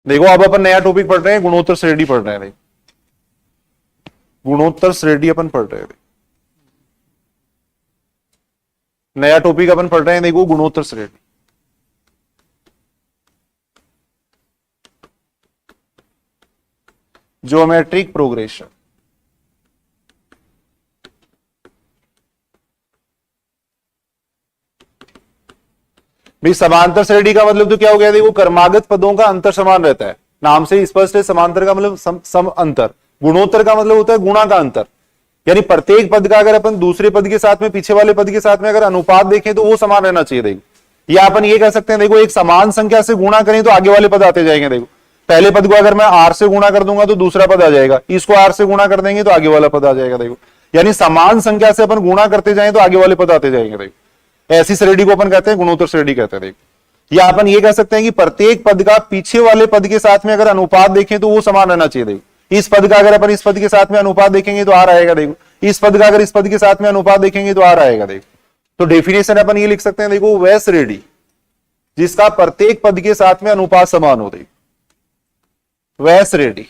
देखो अब अपन नया टॉपिक पढ़ रहे हैं, गुणोत्तर श्रेणी पढ़ रहे हैं। देखो गुणोत्तर श्रेणी अपन पढ़ रहे हैं, नया टॉपिक अपन पढ़ रहे हैं। देखो गुणोत्तर श्रेणी, ज्योमेट्रिक प्रोग्रेशन। भाई समांतर श्रेणी का मतलब तो क्या हो गया, देखो क्रमागत पदों का अंतर समान रहता है, नाम से स्पष्ट है। समांतर का मतलब सम अंतर, गुणोत्तर का मतलब होता है गुणा का अंतर, यानी प्रत्येक पद का अगर अपन दूसरे पद के साथ में, पीछे वाले पद के साथ में अगर अनुपात देखें तो वो समान रहना चाहिए। देखो या अपन ये कह सकते हैं, देखो एक समान संख्या से गुणा करें तो आगे वाले पद आते जाएंगे। देखो पहले पद को अगर मैं आर से गुणा कर दूंगा तो दूसरा पद आ जाएगा, इसको आर से गुणा कर देंगे तो आगे वाला पद आ जाएगा। देखो यानी समान संख्या से अपन गुणा करते जाएं तो आगे वाले पद आते जाएंगे। देखो ऐसी श्रेणी को अपन कहते हैं गुणोत्तर श्रेणी कहते हैं। देखो या अपन ये कह सकते हैं कि प्रत्येक पद का पीछे वाले पद के साथ में अगर अनुपात देखें तो वो समान रहना चाहिए। देखो इस पद का अगर अपन इस पद के साथ में अनुपात देखेंगे तो आर आएगा। देखो इस पद का अगर इस पद के साथ में अनुपात देखेंगे तो आर आएगा। देखो तो डेफिनेशन अपन ये लिख सकते हैं, देखो वह श्रेणी जिसका प्रत्येक पद के साथ में अनुपात समान हो। देखो वह श्रेणी,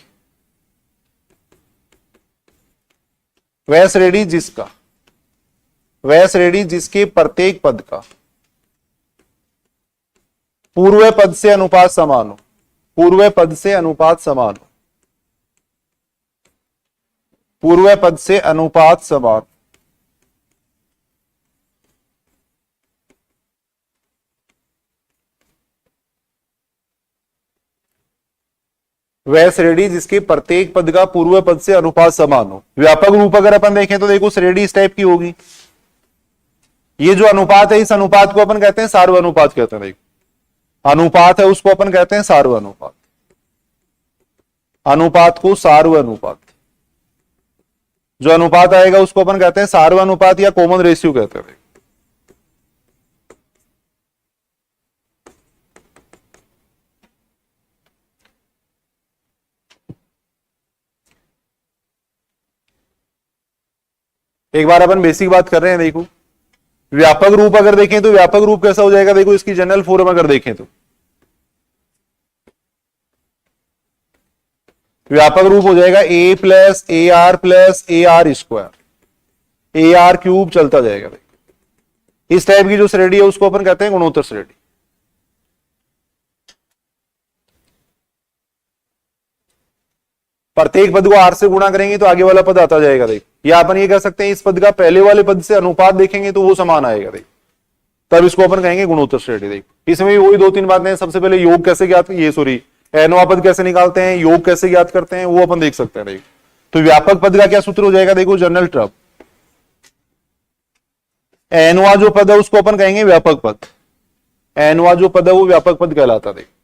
वह श्रेणी जिसका, वह श्रेणी जिसके प्रत्येक पद का पूर्व पद से अनुपात समान हो, पूर्व पद से अनुपात समान हो, पूर्व पद से अनुपात समान। वह श्रेणी जिसके प्रत्येक पद का पूर्व पद से अनुपात समान हो। व्यापक रूप अगर अपन देखें तो देखो श्रेणी इस टाइप की होगी। ये जो अनुपात है, इस अनुपात को अपन कहते हैं सार्वनुपात कहते हैं। देखो अनुपात है उसको अपन कहते हैं सार्वनुपात, अनुपात को सार्वनुपात। जो अनुपात आएगा उसको अपन कहते हैं सार्वनुपात या कॉमन रेशियो कहते हैं। एक बार अपन बेसिक बात कर रहे हैं। देखो व्यापक रूप अगर देखें तो व्यापक रूप कैसा हो जाएगा, देखो इसकी जनरल फॉर्म अगर देखें तो व्यापक रूप हो जाएगा a plus a r square, a r cube चलता जाएगा। देखो इस टाइप की जो श्रेणी है उसको अपन कहते हैं गुणोत्तर श्रेणी। प्रत्येक पद को आर से गुणा करेंगे तो आगे वाला पद आता जाएगा। देखो या अपन ये कह सकते हैं इस पद का पहले वाले पद से अनुपात देखेंगे तो वो समान आएगा। देखो तब इसको अपन कहेंगे गुणोत्तर श्रेणी। देखो इसमें भी वही दो तीन बातें हैं। सबसे पहले योग कैसे ज्ञात, ये सॉरी एनवा पद कैसे निकालते हैं, योग कैसे ज्ञात करते हैं, वो अपन देख सकते हैं। देखो तो व्यापक पद का क्या सूत्र हो जाएगा, देखो जनरल टर्म, एनवा जो पद है उसको अपन कहेंगे व्यापक पद, एनवा जो पद है वो व्यापक पद कहलाता है। देखो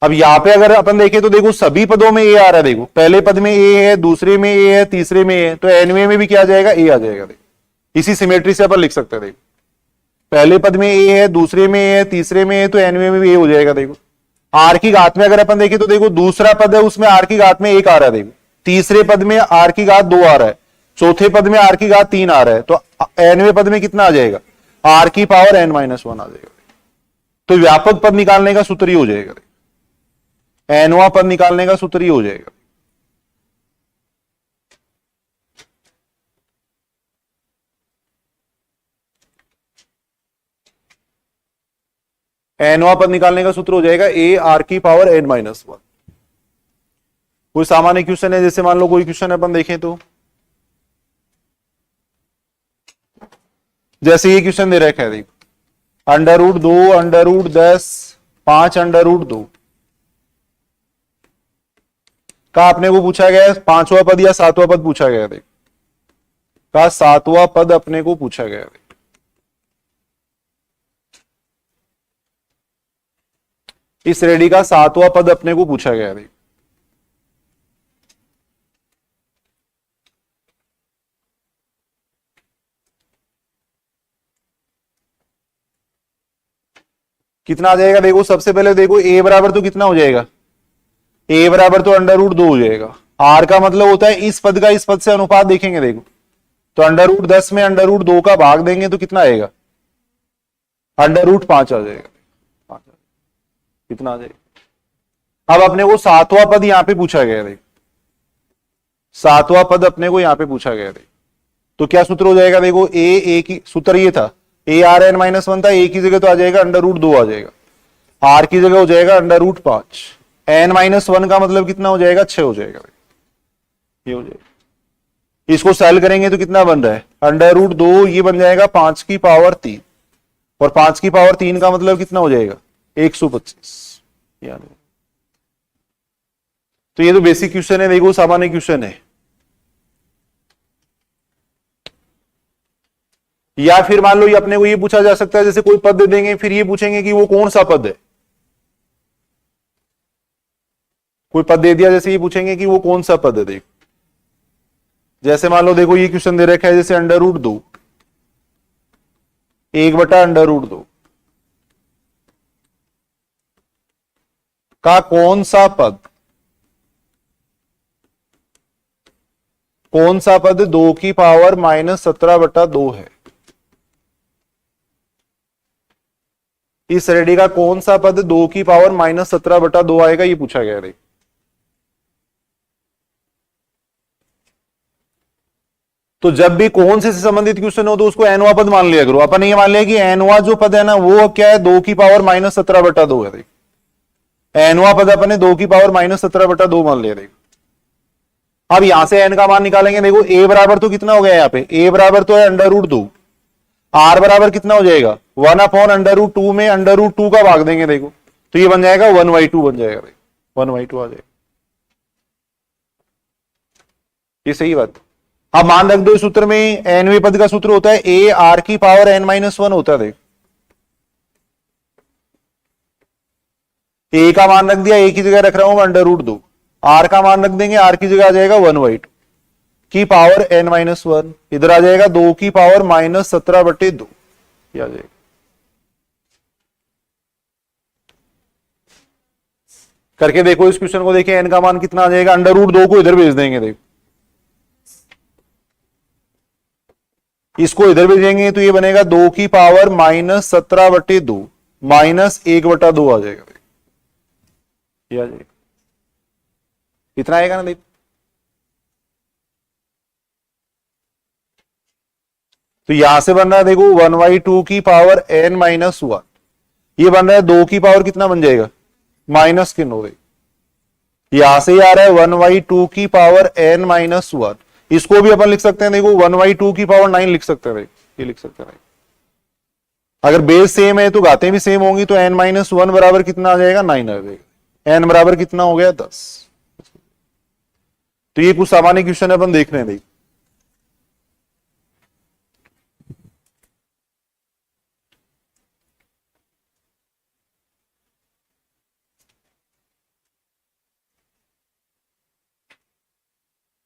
अब यहां पे अगर अपन देखें तो देखो सभी पदों में ए आ रहा है। देखो पहले पद में ए है, दूसरे में ए है, तीसरे में ए है, तो एनवे में भी क्या आ जाएगा, ए आ जाएगा। देखो इसी सिमेट्री से अपन लिख सकते हैं। देखो पहले पद में ए है, दूसरे में ए है, तीसरे में ए, तो एनवे में भी ए हो जाएगा। देखो आर की घात में अगर अपन देखें तो देखो दूसरा पद है उसमें आर की घात में 1 आ रहा है। देखो तीसरे पद में आर की घात 2 आ रहा है, चौथे पद में आर की घात 3 आ रहा है, तो एनवे पद में कितना आ जाएगा, आर की पावर n - 1 आ जाएगा। तो व्यापक पद निकालने का सूत्र ही हो जाएगा, एनवा पद निकालने का सूत्र ही हो जाएगा। एनवा पद निकालने का सूत्र हो जाएगा ए आर की पावर n - 1। कोई सामान्य क्वेश्चन है, जैसे मान लो कोई क्वेश्चन अपन देखें तो जैसे ये क्वेश्चन दे रखा है। देखो √2 √10 5 √2 का अपने को पूछा गया है 5वां पद या 7वां पद पूछा गया है। देखो का 7वां पद अपने को पूछा गया है। इस श्रेणी का 7वां पद अपने को पूछा गया है। कितना आ जाएगा, देखो सबसे पहले देखो ए बराबर तो कितना हो जाएगा, ए बराबर तो √2 हो जाएगा। आर का मतलब होता है इस पद का इस पद से अनुपात देखेंगे। देखो तो √10 में √2 का भाग देंगे तो कितना आएगा, √5 आ जाएगा। कितना आ जाएगा, अब अपने को सातवां पद यहां पे पूछा गया है, सातवां पद अपने को यहां पे पूछा गया है, तो क्या सूत्र हो जाएगा? देखो ए की सूत्र ये था, A R N minus one था, ए की जगह तो आ जाएगा अंडर रूट 2 आ जाएगा, आर की जगह हो जाएगा under root 5, N minus one का मतलब कितना हो जाएगा? 6 हो जाएगा, ये हो जाएगा। इसको सेल करेंगे तो कितना बन रहा है? अंडर रूट 2, ये बन जाएगा 5 की पावर 3, और 5 की पावर 3 का मतलब कितना हो जाएगा? 125। याद है? तो ये तो बेसिक क्वेश्चन है, देखो सामान्य क्वेश्चन है। या फिर मान लो ये अपने को ये पूछा जा सकता है, जैसे कोई पद दे देंगे, फिर ये पूछेंगे कि वो कौन सा पद है। कोई पद दे दिया, जैसे ये पूछेंगे कि वो कौन सा पद है। देखो जैसे मान लो, देखो ये क्वेश्चन दे रखा है, जैसे अंडर रूट 2 1 बटा अंडर रूट 2 का कौन सा पद, कौन सा पद 2 की पावर -17/2 है। इस श्रेणी का कौन सा पद 2 की पावर -17/2 आएगा, ये पूछा गया है। तो जब भी कौन से संबंधित क्वेश्चन हो तो उसको एनवा पद मान लिया करो। अपन ये मान लिया कि एनवा जो पद है ना, वो क्या है? 2 की पावर -17/2 है। एनवा पद अपने 2 की पावर -17/2 मान लिया। देखो अब यहां से एन का मान निकालेंगे। देखो ए बराबर तो कितना हो गया यहाँ पे? ए बराबर तो है अंडर रूट 2, आर बराबर कितना हो जाएगा? 1/√2 में अंडर रूट 2 का भाग देंगे। देखो तो ये बन जाएगा 1/2 बन जाएगा। 1/2 आ जाएगा। ये सही बात। अब मान रख दो इस सूत्र में एनवे पद का सूत्र होता है ए आर की पावर n-1 होता है। देख ए का मान रख दिया, ए की जगह रख रहा हूं अंडर रूट 2, आर का मान रख देंगे, आर की जगह आ जाएगा 1/2 की पावर n-1, इधर आ जाएगा 2 की पावर -17/2 आ जाएगा। करके देखो इस क्वेश्चन को, देखिए एन का मान कितना आ जाएगा? अंडर रूट 2 को इधर भेज देंगे। देखो इसको इधर भेजेंगे तो ये बनेगा 2 की पावर -17/2 -1/2 आ जाएगा। ये आ जाएगा, इतना आएगा ना। देखो तो यहां से बन रहा है, देखो 1/2 की पावर n-1, ये बन रहा है 2 की पावर कितना बन जाएगा? -9। यहां से आ रहा है 1/2 की पावर n-1, इसको भी अपन लिख सकते हैं। देखो 1/2 की पावर 9 लिख सकते हैं। ये लिख सकते हैं। अगर बेस सेम है तो घातें भी सेम होंगी, तो n-1 बराबर कितना आ जाएगा? 9 आ जाएगा। n बराबर कितना हो गया? 10। तो ये कुछ सामान्य क्वेश्चन अपन देख रहे हैं। देखिए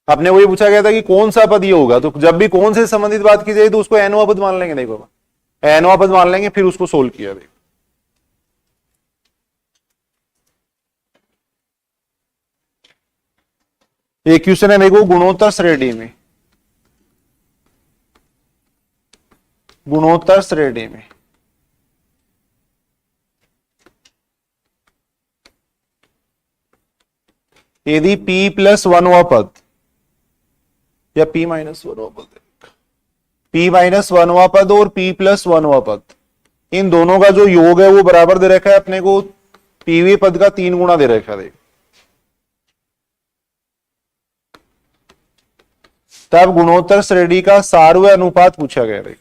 आपने वही पूछा गया था कि कौन सा पद ये होगा, तो जब भी कौन से संबंधित बात की जाए तो उसको एनवा पद मान लेंगे। देखो एनवा पद मान लेंगे, फिर उसको सोल्व किया। देखो एक क्वेश्चन है, देखो गुणोत्तर श्रेणी में, गुणोत्तर श्रेणी में यदि p+1वां पद या p-1वां पद, p-1वां पद और p+1वां पद, इन दोनों का जो योग है वो बराबर दे रखा है अपने को pवे पद का 3 गुना दे रखा है। तब गुणोत्तर श्रेणी का सार्वय अनुपात पूछा गया है।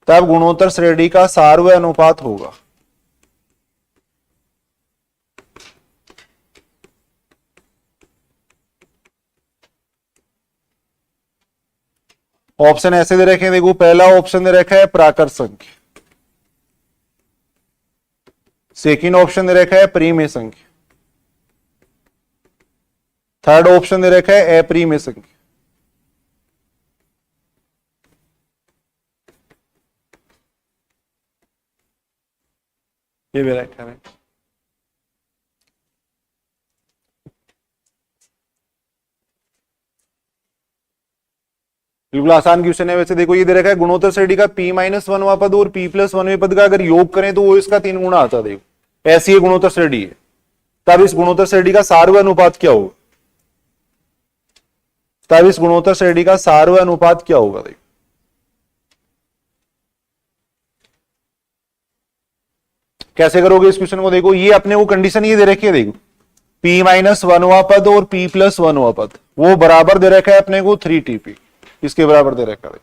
तब गुणोत्तर श्रेणी का सार्वय अनुपात होगा ऑप्शन ऐसे दे रखे हैं। देखो पहला ऑप्शन दे रखा है प्राकृत संख्या, सेकंड ऑप्शन दे रखा है परिमेय संख्या, थर्ड ऑप्शन दे रखा है अपरिमेय संख्या। ये भी रखा है। बिल्कुल आसान क्वेश्चन है। वैसे देखो ये दे रखा है गुणोत्तर श्रेणी का p-1वां पद और p+1वें पद का अगर योग करें तो वो इसका 3 गुना आता है। देखो ऐसी ये गुणोत्तर श्रेणी है। तब इस गुणोत्तर श्रेणी का सार्वय अनुपात क्या होगा? तब इस गुणोत्तर श्रेणी का सार्वय अनुपात क्या होगा? देखो कैसे करोगे इस क्वेश्चन को। देखो ये अपने को कंडीशन ये दे रखी है, देखो p-1वां पद और p+1वां पद वो बराबर दे रखा है अपने को 3Tp, इसके बराबर दे रखा है।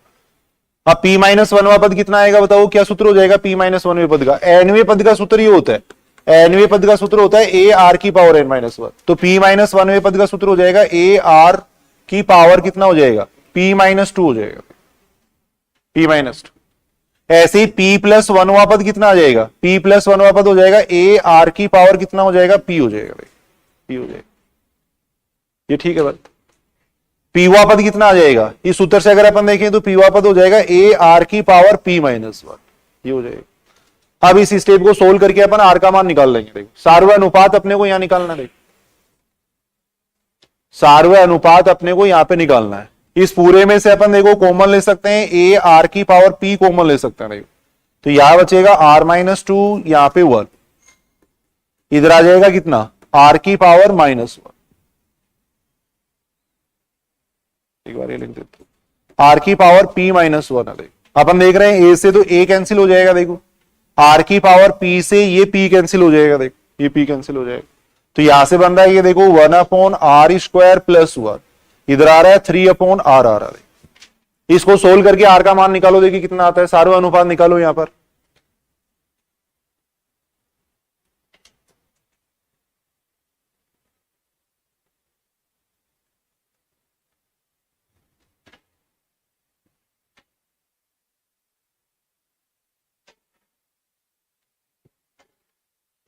अब p-1वां पद कितना आएगा बताओ, क्या सूत्र हो जाएगा p-1वें पद का? nवें पद का सूत्र ये होता है, nवें पद का सूत्र होता है ar की पावर n-1। तो p-1वें पद का सूत्र हो जाएगा ar की पावर कितना हो जाएगा? p-2 हो जाएगा, p-2। ऐसे ही p+1वां पद कितना आ जाएगा? p+1वां पद हो जाएगा ar की पावर कितना हो जाएगा? p हो जाएगा, p हो जाएगा। ये ठीक है बात। pवां पद कितना आ जाएगा? इस सूत्र से अगर अपन देखें तो pवां पद हो जाएगा ar की पावर p-1, ये हो जाएगा। अब इस स्टेप को सोल्व करके अपन r का मान निकाल लेंगे। देखो सार्वय अनुपात अपने को यहां निकालना है, सार्वय अनुपात अपने को यहां पे निकालना है। इस पूरे में से अपन देखो कॉमन ले सकते हैं, ar की पावर p कॉमन ले सकते हैं। देखो तो यहां बचेगा r-2, यहां पे 1, इधर आ जाएगा कितना? r की पावर -1। एक बार ये लिख देते हैं, r की पावर p-1 है। देखो अपन देख रहे हैं a से तो a कैंसिल हो जाएगा, देखो r की पावर p से ये p कैंसिल हो जाएगा, देखो ये p कैंसिल हो जाएगा। तो यहां से बन रहा है ये देखो 1/r² + 1, इधर आ रहा है 3/r आ रहा है। इसको सोल्व करके r का मान निकालो, देखिए कितना आता है। सार्वय अनुपात निकालो यहां पर।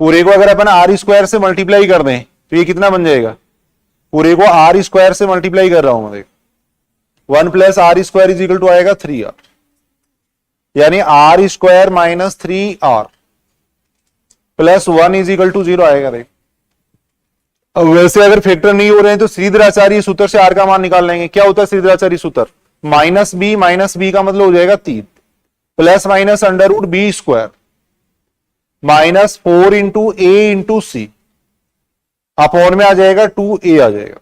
पूरे को अगर अपन r² से मल्टीप्लाई कर दें तो ये कितना बन जाएगा? पूरे को r² से मल्टीप्लाई कर रहा हूं मैं, देखो 1 + r² = आएगा 3r, यानी r² - 3r + 1 = 0 आएगा। देख अब वैसे अगर फैक्टर नहीं हो रहे हैं तो श्रीधराचार्य सूत्र से r का मान निकाल लेंगे। क्या होता है श्रीधराचार्य सूत्र? -b का मतलब हो जाएगा 3 + -√b² -4 × a × c अपॉन में आ जाएगा 2a आ जाएगा।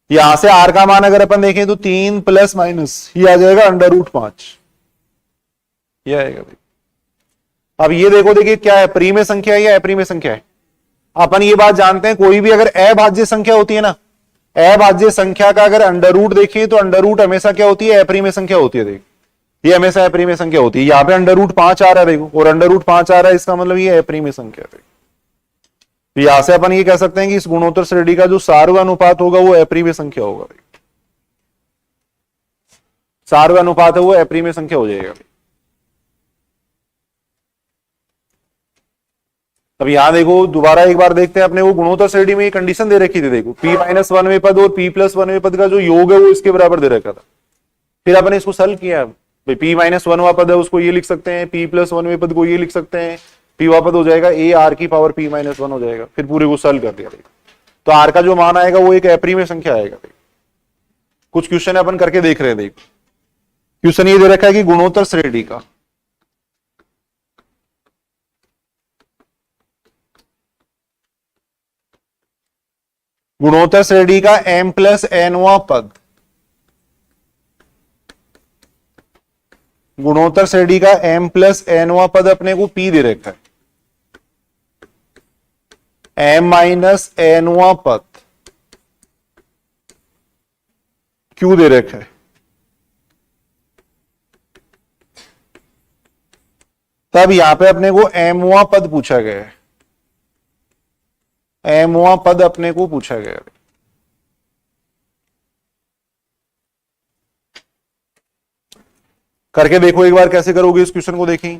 यहां से r का मान अगर अपन देखें तो 3 ± ये आ जाएगा √5, ये आएगा। अब ये देखो, देखिए क्या है, परिमेय संख्या है या अपरिमेय संख्या है? अपन ये बात जानते हैं, कोई भी अगर अभाज्य संख्या होती है ना, अभाज्य संख्या का अगर अंडर देखिए तो अंडर हमेशा क्या होती है? अपरिमेय संख्या होती है। देखो ये हमेशा अपरिमेय संख्या होती है। यहाँ पे √5 आ रहा है देखो, और √5 आ रहा है, इसका मतलब ये अपरिमेय संख्या है। तो यहां से अपन ये कह सकते हैं कि इस गुणोत्तर श्रेणी का जो सार्वय अनुपात होगा वो अपरिमेय संख्या होगा। सार्वय अनुपात है वो अपरिमेय संख्या हो जाएगा। अब यहां देखो दोबारा एक बार देखते हैं, अपने वो गुणोत्तर श्रेणी में ये कंडीशन दे रखी थी। देखो p-1वें पद और p+1वें पद का जो योग है वो इसके बराबर दे रखा था। फिर अपन इसको सॉल्व किया, भाई p-1वां पद है उसको ये लिख सकते हैं, p+1वें पद को ये लिख सकते हैं, pवां पद हो जाएगा ar की पावर p-1 हो जाएगा। फिर पूरे को सॉल्व कर दिया। तो r का जो मान आएगा वो एक अपरिमेय संख्या आएगा। कुछ क्वेश्चन अपन करके देख रहे हैं। देखो क्वेश्चन ये दे रखा है कि गुणोत्तर श्रेणी का m+nवां पद, गुणोत्तर श्रेणी का m+nवां पद अपने को p दे रखा है। m-nवां पद q दे रखा है। तब यहां पे अपने को mवां पद पूछा गया है, mवां पद अपने को पूछा गया है। करके देखो एक बार कैसे करोगे इस क्वेश्चन को। देखें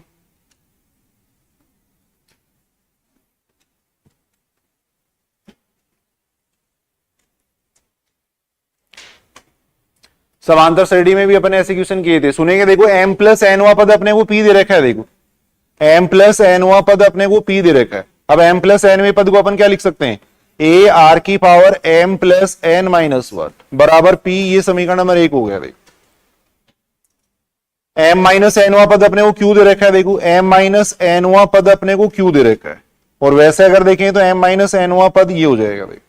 समांतर श्रेणी में भी अपन ऐसे क्वेश्चन किए थे, सुनेंगे। देखो m+nवां पद अपने को p दे रखा है। देखो m+nवां पद अपने को p दे रखा है। अब m+nवें पद को अपन क्या लिख सकते हैं? ar की पावर m+n-1 बराबर p। ये समीकरण नंबर 1 हो गया। देखो m माइनस एनवा पद अपने को क्यू दे रखा है, देखो m माइनस एनवा पद अपने को क्यू दे रखा है, और वैसे अगर देखें तो m माइनस एनवा पद ये हो जाएगा, देखो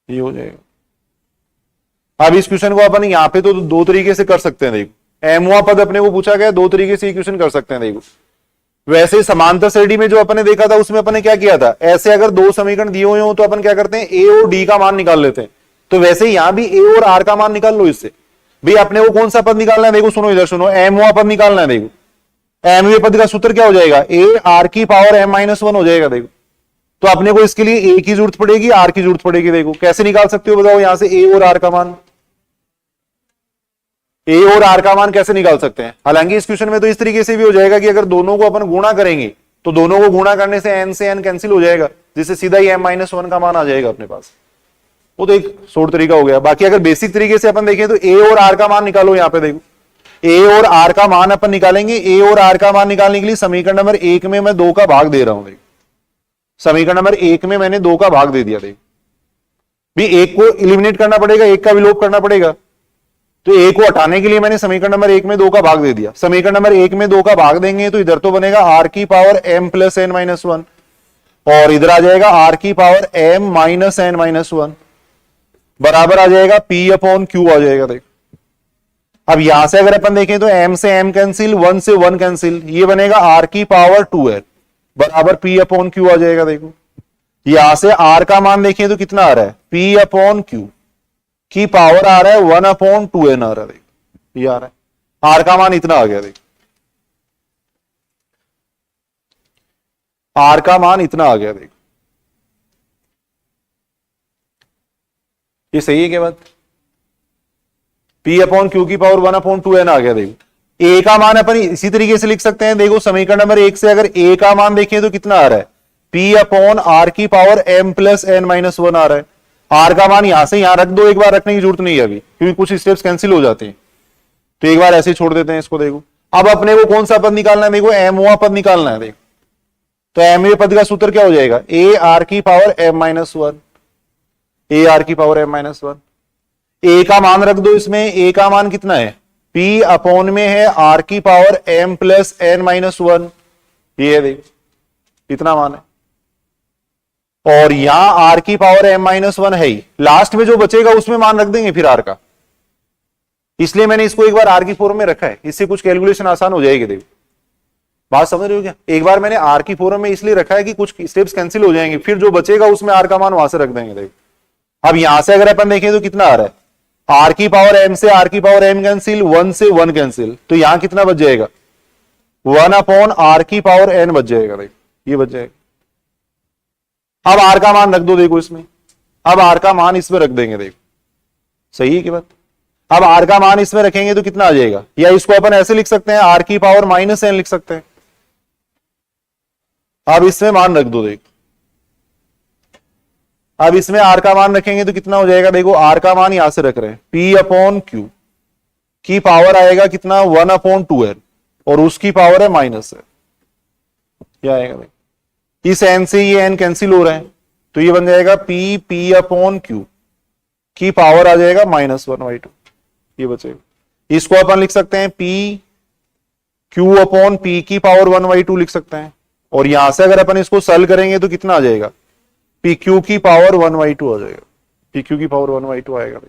ये हो जाएगा। अब इस क्वेश्चन को अपन यहां पे तो दो तरीके से कर सकते हैं, देखो एमवा पद अपने को पूछा गया, दो तरीके से क्वेश्चन कर सकते हैं। देखो वैसे समांतर श्रेणी में जो अपन ने देखा था उसमें अपन ने क्या किया था, ऐसे अगर दो समीकरण दिए हुए हो तो अपन क्या करते हैं ए और डी का मान निकाल लेते हैं। तो वैसे यहां भी ए और आर का मान निकाल लो इससे। भाई अपने को कौन सा पद निकालना है, देखो सुनो इधर सुनो, एमवा पद निकालना है। देखो एमवे पद का सूत्र क्या हो जाएगा, ए आर की पावर एम माइनस वन हो जाएगा। देखो तो अपने को इसके लिए ए की जरूरत पड़ेगी, आर की जरूरत पड़ेगी। देखो कैसे निकाल सकते हो बताओ, यहां से ए और आर का मान, ए और आर का मान कैसे निकाल सकते हैं। हालांकि इस क्वेश्चन में तो इस तरीके से भी हो जाएगा कि अगर दोनों को अपन गुणा करेंगे तो दोनों को गुणा करने से एन कैंसिल हो जाएगा, जिससे सीधा ही एम माइनस वन का मान आ जाएगा अपने पास। वो तो एक शॉर्ट तरीका हो गया। बाकी अगर बेसिक तरीके से अपन देखें तो ए और आर का मान निकालो। यहां पे देखो ए और आर का मान अपन निकालेंगे। ए और आर का मान निकालने के लिए समीकरण नंबर 1 में मैं 2 का भाग दे रहा हूं। देखो समीकरण नंबर 1 में मैंने 2 का भाग दे दिया। देखो भी एक को इलिमिनेट करना पड़ेगा, एक का विलोप करना पड़ेगा, तो ए को हटाने के लिए मैंने समीकरण नंबर 1 में 2 का भाग दे दिया। समीकरण नंबर 1 में 2 का भाग देंगे तो इधर तो बनेगा आर की power M plus N minus one, और इधर आ जाएगा आर की power M minus N minus one, बराबर आ जाएगा पी अपॉन क्यू आ जाएगा। देख अब यहां से अगर अपन देखें तो m से m कैंसिल, 1 से 1 कैंसिल, ये बनेगा r की पावर 2n बराबर p अपॉन क्यू आ जाएगा। देखो यहां से r का मान देखें तो कितना आ रहा है, p अपॉन क्यू की पावर आ रहा है 1 अपॉन 2n आ रहा है। देखो ये आ रहा है, r का मान इतना आ गया। देखो r का मान इतना आ गया। देखो ये सही है क्या बात, P अपॉन क्यू की पावर 1 अपॉन 2n आ गया। देखो a का मान अपन इसी तरीके से लिख सकते हैं। देखो समीकरण नंबर 1 से अगर a का मान देखें तो कितना आ रहा है, P अपॉन r की power m plus n minus one आ रहा है। r का मान यहां से यहां रख दो, एक बार रखने की जरूरत नहीं है अभी, क्योंकि कुछ स्टेप्स कैंसिल हो जाते हैं, तो एक बार ऐसे छोड़ देते हैं इसको। देखो अब अपने को कौन सा पद निकालना है, देखो एमवा पद निकालना है। देखो तो एमवे पद का सूत्र क्या हो जाएगा, ए आर की पावर m माइनस वन, ए आर की पावर m माइनस वन। ए का मान रख दो इसमें, ए का मान कितना है, P अपॉन में है r की power m plus n minus one, ये है देखो इतना मान है, और यहां r की पावर m माइनस वन है ही, लास्ट में जो बचेगा उसमें मान रख देंगे फिर r का, इसलिए मैंने इसको एक बार r की फॉर्म में रखा है, इससे कुछ कैलकुलेशन आसान हो जाएगी। देखो बात समझ रहे हो क्या, एक बार मैंने r की फॉर्म में इसलिए रखा है कि कुछ स्टेप्स कैंसिल हो जाएंगे, फिर जो बचेगा उसमें r का मान वहां से रख देंगे। देखो अब यहां से अगर अपन देखें तो कितना आ रहा है, r की पावर m से r की पावर m कैंसिल, 1 से 1 कैंसिल, तो यहां कितना बच जाएगा, 1 अपॉन r की पावर n बच जाएगा। देखो ये बच जाएगा। अब r का मान रख दो, देखो इसमें, अब r का मान इसमें रख देंगे। देखो सही है कि बात, अब r का मान इसमें रखेंगे तो कितना आ जाएगा, या इसको अपन ऐसे लिख सकते हैं, r की पावर माइनस n लिख सकते हैं। अब इसमें मान रख दो। देखो अब इसमें r का मान रखेंगे तो कितना हो जाएगा, देखो r का मान यहां से रख रहे हैं, p अपॉन क्यू की पावर आएगा कितना, 1 अपॉन 2n, और उसकी पावर है माइनस है, क्या आएगा। देखो इस n से ये n कैंसिल हो रहे हैं, तो ये बन जाएगा p अपॉन क्यू की पावर आ जाएगा -1/2, ये बचेगा। इसको अपन लिख सकते हैं p q अपॉन p की पावर 1/2 लिख सकते हैं, और यहां से अगर अपन इसको सॉल्व करेंगे तो कितना आ जाएगा, पी क्यू की पावर 1/2 आ जाएगा, पी क्यू की पावर 1/2 आएगा।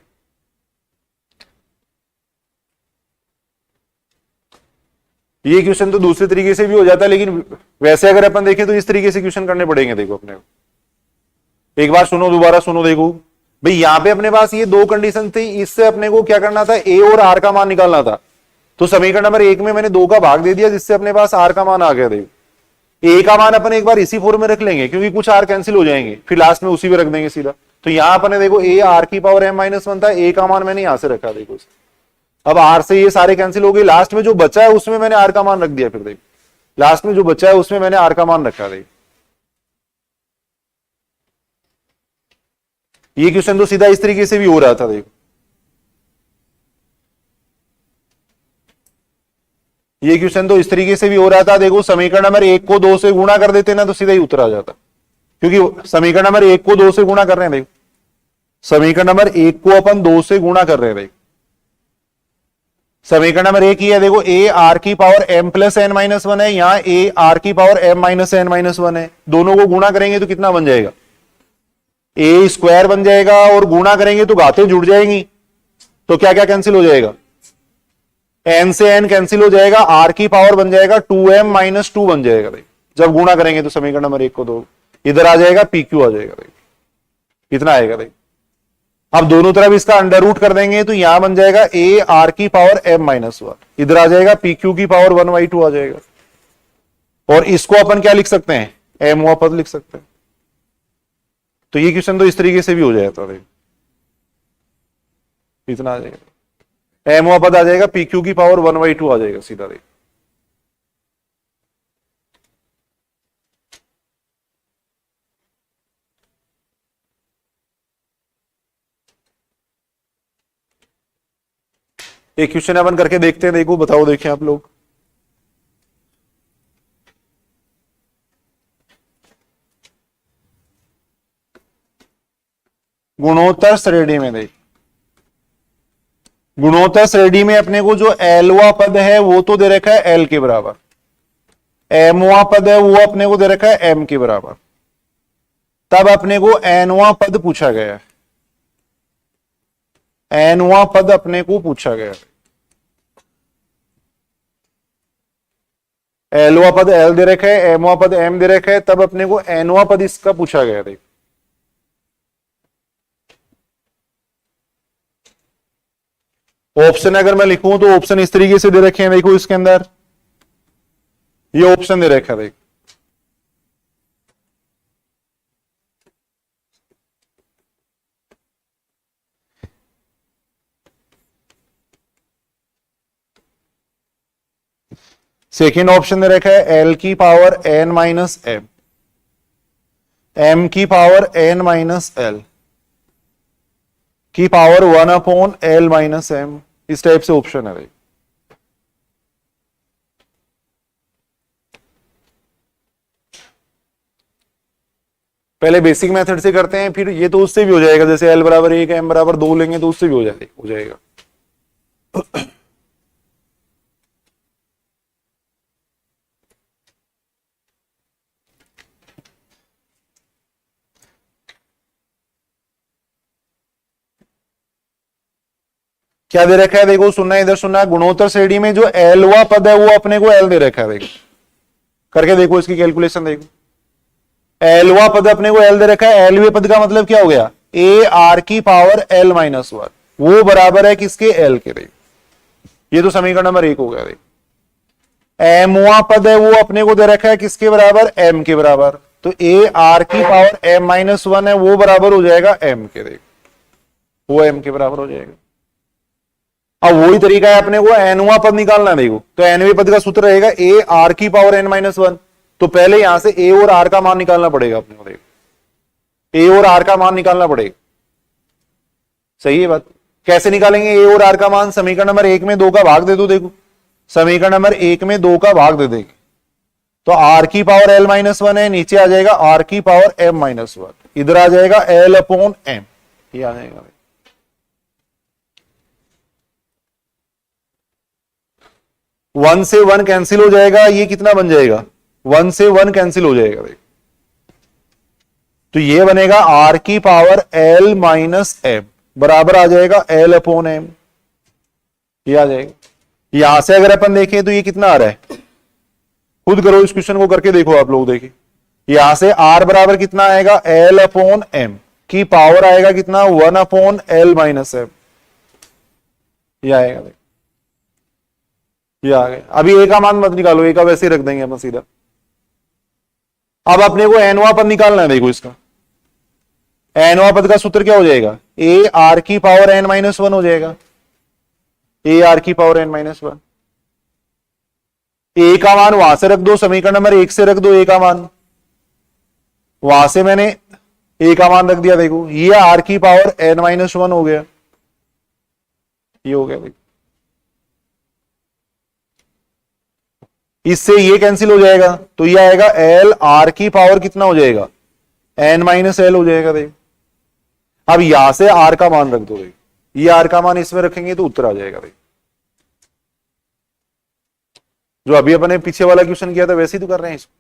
ये क्वेश्चन तो दूसरे तरीके से भी हो जाता है, लेकिन वैसे अगर अपन देखें तो इस तरीके से क्वेश्चन करने पड़ेंगे। देखो अपने को एक बार सुनो, दोबारा सुनो। देखो भाई यहां पे अपने पास ये दो कंडीशन थी, इससे अपने को क्या करना था, ए और आर का मान निकालना था। तो समीकरण नंबर 1 में मैंने 2 का भाग दे दिया, जिससे अपने पास आर का मान आ गया। देखो ए का मान अपन एक बार इसी फॉर्म में रख लेंगे, क्योंकि कुछ आर कैंसिल हो जाएंगे, फिर लास्ट में उसी में रख देंगे सीधा। तो यहां अपन देखो ए आर की पावर m माइनस वन था, ए का मान मैंने यहां से रखा। देखो अब आर से ये सारे कैंसिल हो गए, लास्ट में जो बचा है उसमें मैंने आर का मान रख दिया। फिर देखो लास्ट में जो बचा है उसमें मैंने आर का मान रखा। देखो ये क्वेश्चन तो सीधा इस तरीके से भी हो रहा था। देखो ये क्वेश्चन तो इस तरीके से भी हो रहा था। देखो समीकरण नंबर 1 को 2 से गुणा कर देते ना तो सीधा ही उत्तर आ जाता, क्योंकि समीकरण नंबर 1 को 2 से गुणा कर रहे हैं। देखो समीकरण नंबर 1 को अपन 2 से गुणा कर रहे हैं। देखो समीकरण नंबर एक ही है, देखो ए आर की power M plus N minus one है, यहां ए आर की power M minus N minus one है। दोनों को गुणा करेंगे तो कितना बन जाएगा, ए स्क्वायर बन जाएगा, और गुणा करेंगे तो घातें जुड़ जाएंगी, तो क्या क्या कैंसिल हो जाएगा, एन से एन कैंसिल हो जाएगा, आर की पावर बन जाएगा 2m माइनस 2 बन जाएगा भाई। जब गुणा करेंगे तो समीकरण नंबर एक को दो, इधर आ जाएगा पी क्यू आ जाएगा भाई, कितना आएगा भाई। अब दोनों तरफ इसका अंडर रूट कर देंगे तो यहां बन जाएगा ए आर की पावर एम माइनस वन, इधर आ जाएगा पी क्यू की पावर 1/2 आ जाएगा, और इसको अपन क्या लिख सकते हैं, एम हुआ पद लिख सकते हैं। तो ये क्वेश्चन तो इस तरीके से भी हो जाएगा भाई, इतना आ जाएगा, एम हुआ पद आ जाएगा, पी क्यू की पावर 1/2 आ जाएगा सीधा भाई। एक क्वेश्चन अपन करके देखते हैं, देखो बताओ, देखें आप लोग। गुणोत्तर श्रेणी में देख, गुणोत्तर श्रेणी में अपने को जो एलवा पद है वो तो दे रखा है एल के बराबर, एमवा पद है वो अपने को दे रखा है एम के बराबर, तब अपने को एनवा पद पूछा गया है, एनवा पद अपने को पूछा गया है। एलवा पद एल दे रखा है, एमवा पद एम दे रखा है, तब अपने को एनवा पद इसका पूछा गया। देख ऑप्शन अगर मैं लिखूं तो ऑप्शन इस तरीके से दे रखे हैं, देखो इसके अंदर ये ऑप्शन दे रखा है, देख सेकेंड ऑप्शन दे रखा है एल की power N minus M, M की पावर एन माइनस एल की पावर 1/L माइनस एम, इस टाइप से ऑप्शन है भाई। पहले बेसिक मेथड से करते हैं, फिर ये तो उससे भी हो जाएगा, जैसे L बराबर 1 M बराबर 2 लेंगे तो उससे भी हो जाएगा। क्या दे रखा है, देखो सुनना, इधर सुनना, गुणोत्तर श्रेणी में जो एलवा पद है वो अपने को एल दे रखा है, देखो करके देखो इसकी कैलकुलेशन, देखो एलवा पद अपने को एल दे रखा है, एलवे पद का मतलब क्या हो गया, ए आर की पावर एल माइनस वन, वो बराबर है किसके, एल के, देखो ये तो समीकरण नंबर एक हो गया। देखो एमवा पद है वो अपने को दे रखा है किसके बराबर, एम के बराबर, तो ए आर की पावर एम माइनस वन है वो बराबर हो जाएगा एम के, देखो वो एम के बराबर हो जाएगा। अब वही तरीका है अपने को एनवा पद निकालना है, देखो तो एनवे पद का सूत्र रहेगा ए आर की पावर एन माइनस वन, तो पहले यहां से ए और आर का मान निकालना पड़ेगा अपने को, देखो ए और आर का मान निकालना पड़ेगा, सही है बात। कैसे निकालेंगे ए और आर का मान, समीकरण नंबर एक में 2 का भाग दे दो, देखो समीकरण नंबर एक में 2 का भाग दे देंगे तो आर की पावर एल माइनस वन है, नीचे आ जाएगा आर की पावर एम माइनस वन, इधर आ जाएगा एल अपॉन एम, ये आ जाएगा। 1 से 1 कैंसिल हो जाएगा, ये कितना बन जाएगा, 1 से 1 कैंसिल हो जाएगा, तो ये बनेगा आर की पावर एल माइनस एम बराबर आ जाएगा एल अपॉन एम, ये आ जाएगा। यहां से अगर अपन देखें तो ये कितना आ रहा है, खुद करो इस क्वेश्चन को करके देखो आप लोग, देखिए यहां से आर बराबर कितना आएगा, एल अपॉन एम की पावर आएगा कितना, 1/L माइनस एम, ये आएगा, ये आ गया। अभी ए का मान मत निकालो, ए का वैसे ही रख देंगे अपन सीधा। अब अपने को एनवा पद निकालना है, देखो इसका एनवा पद का सूत्र क्या हो जाएगा, ए आर की पावर एन माइनस वन हो जाएगा, ए आर की पावर एन माइनस वन। ए का मान वहां से रख दो, समीकरण नंबर एक से रख दो ए का मान, वहां से मैंने ए का मान रख दिया, देखो ये आर की पावर एन माइनस वन हो गया, ये हो गया देखो। इससे ये कैंसिल हो जाएगा तो ये आएगा एल आर की पावर कितना हो जाएगा, एन माइनस एल हो जाएगा, देखो। अब यहां से आर का मान रख दो, देखो ये आर का मान इसमें रखेंगे तो उत्तर आ जाएगा, देखो जो अभी अपने पीछे वाला क्वेश्चन किया था वैसे ही तो कर रहे हैं इसको।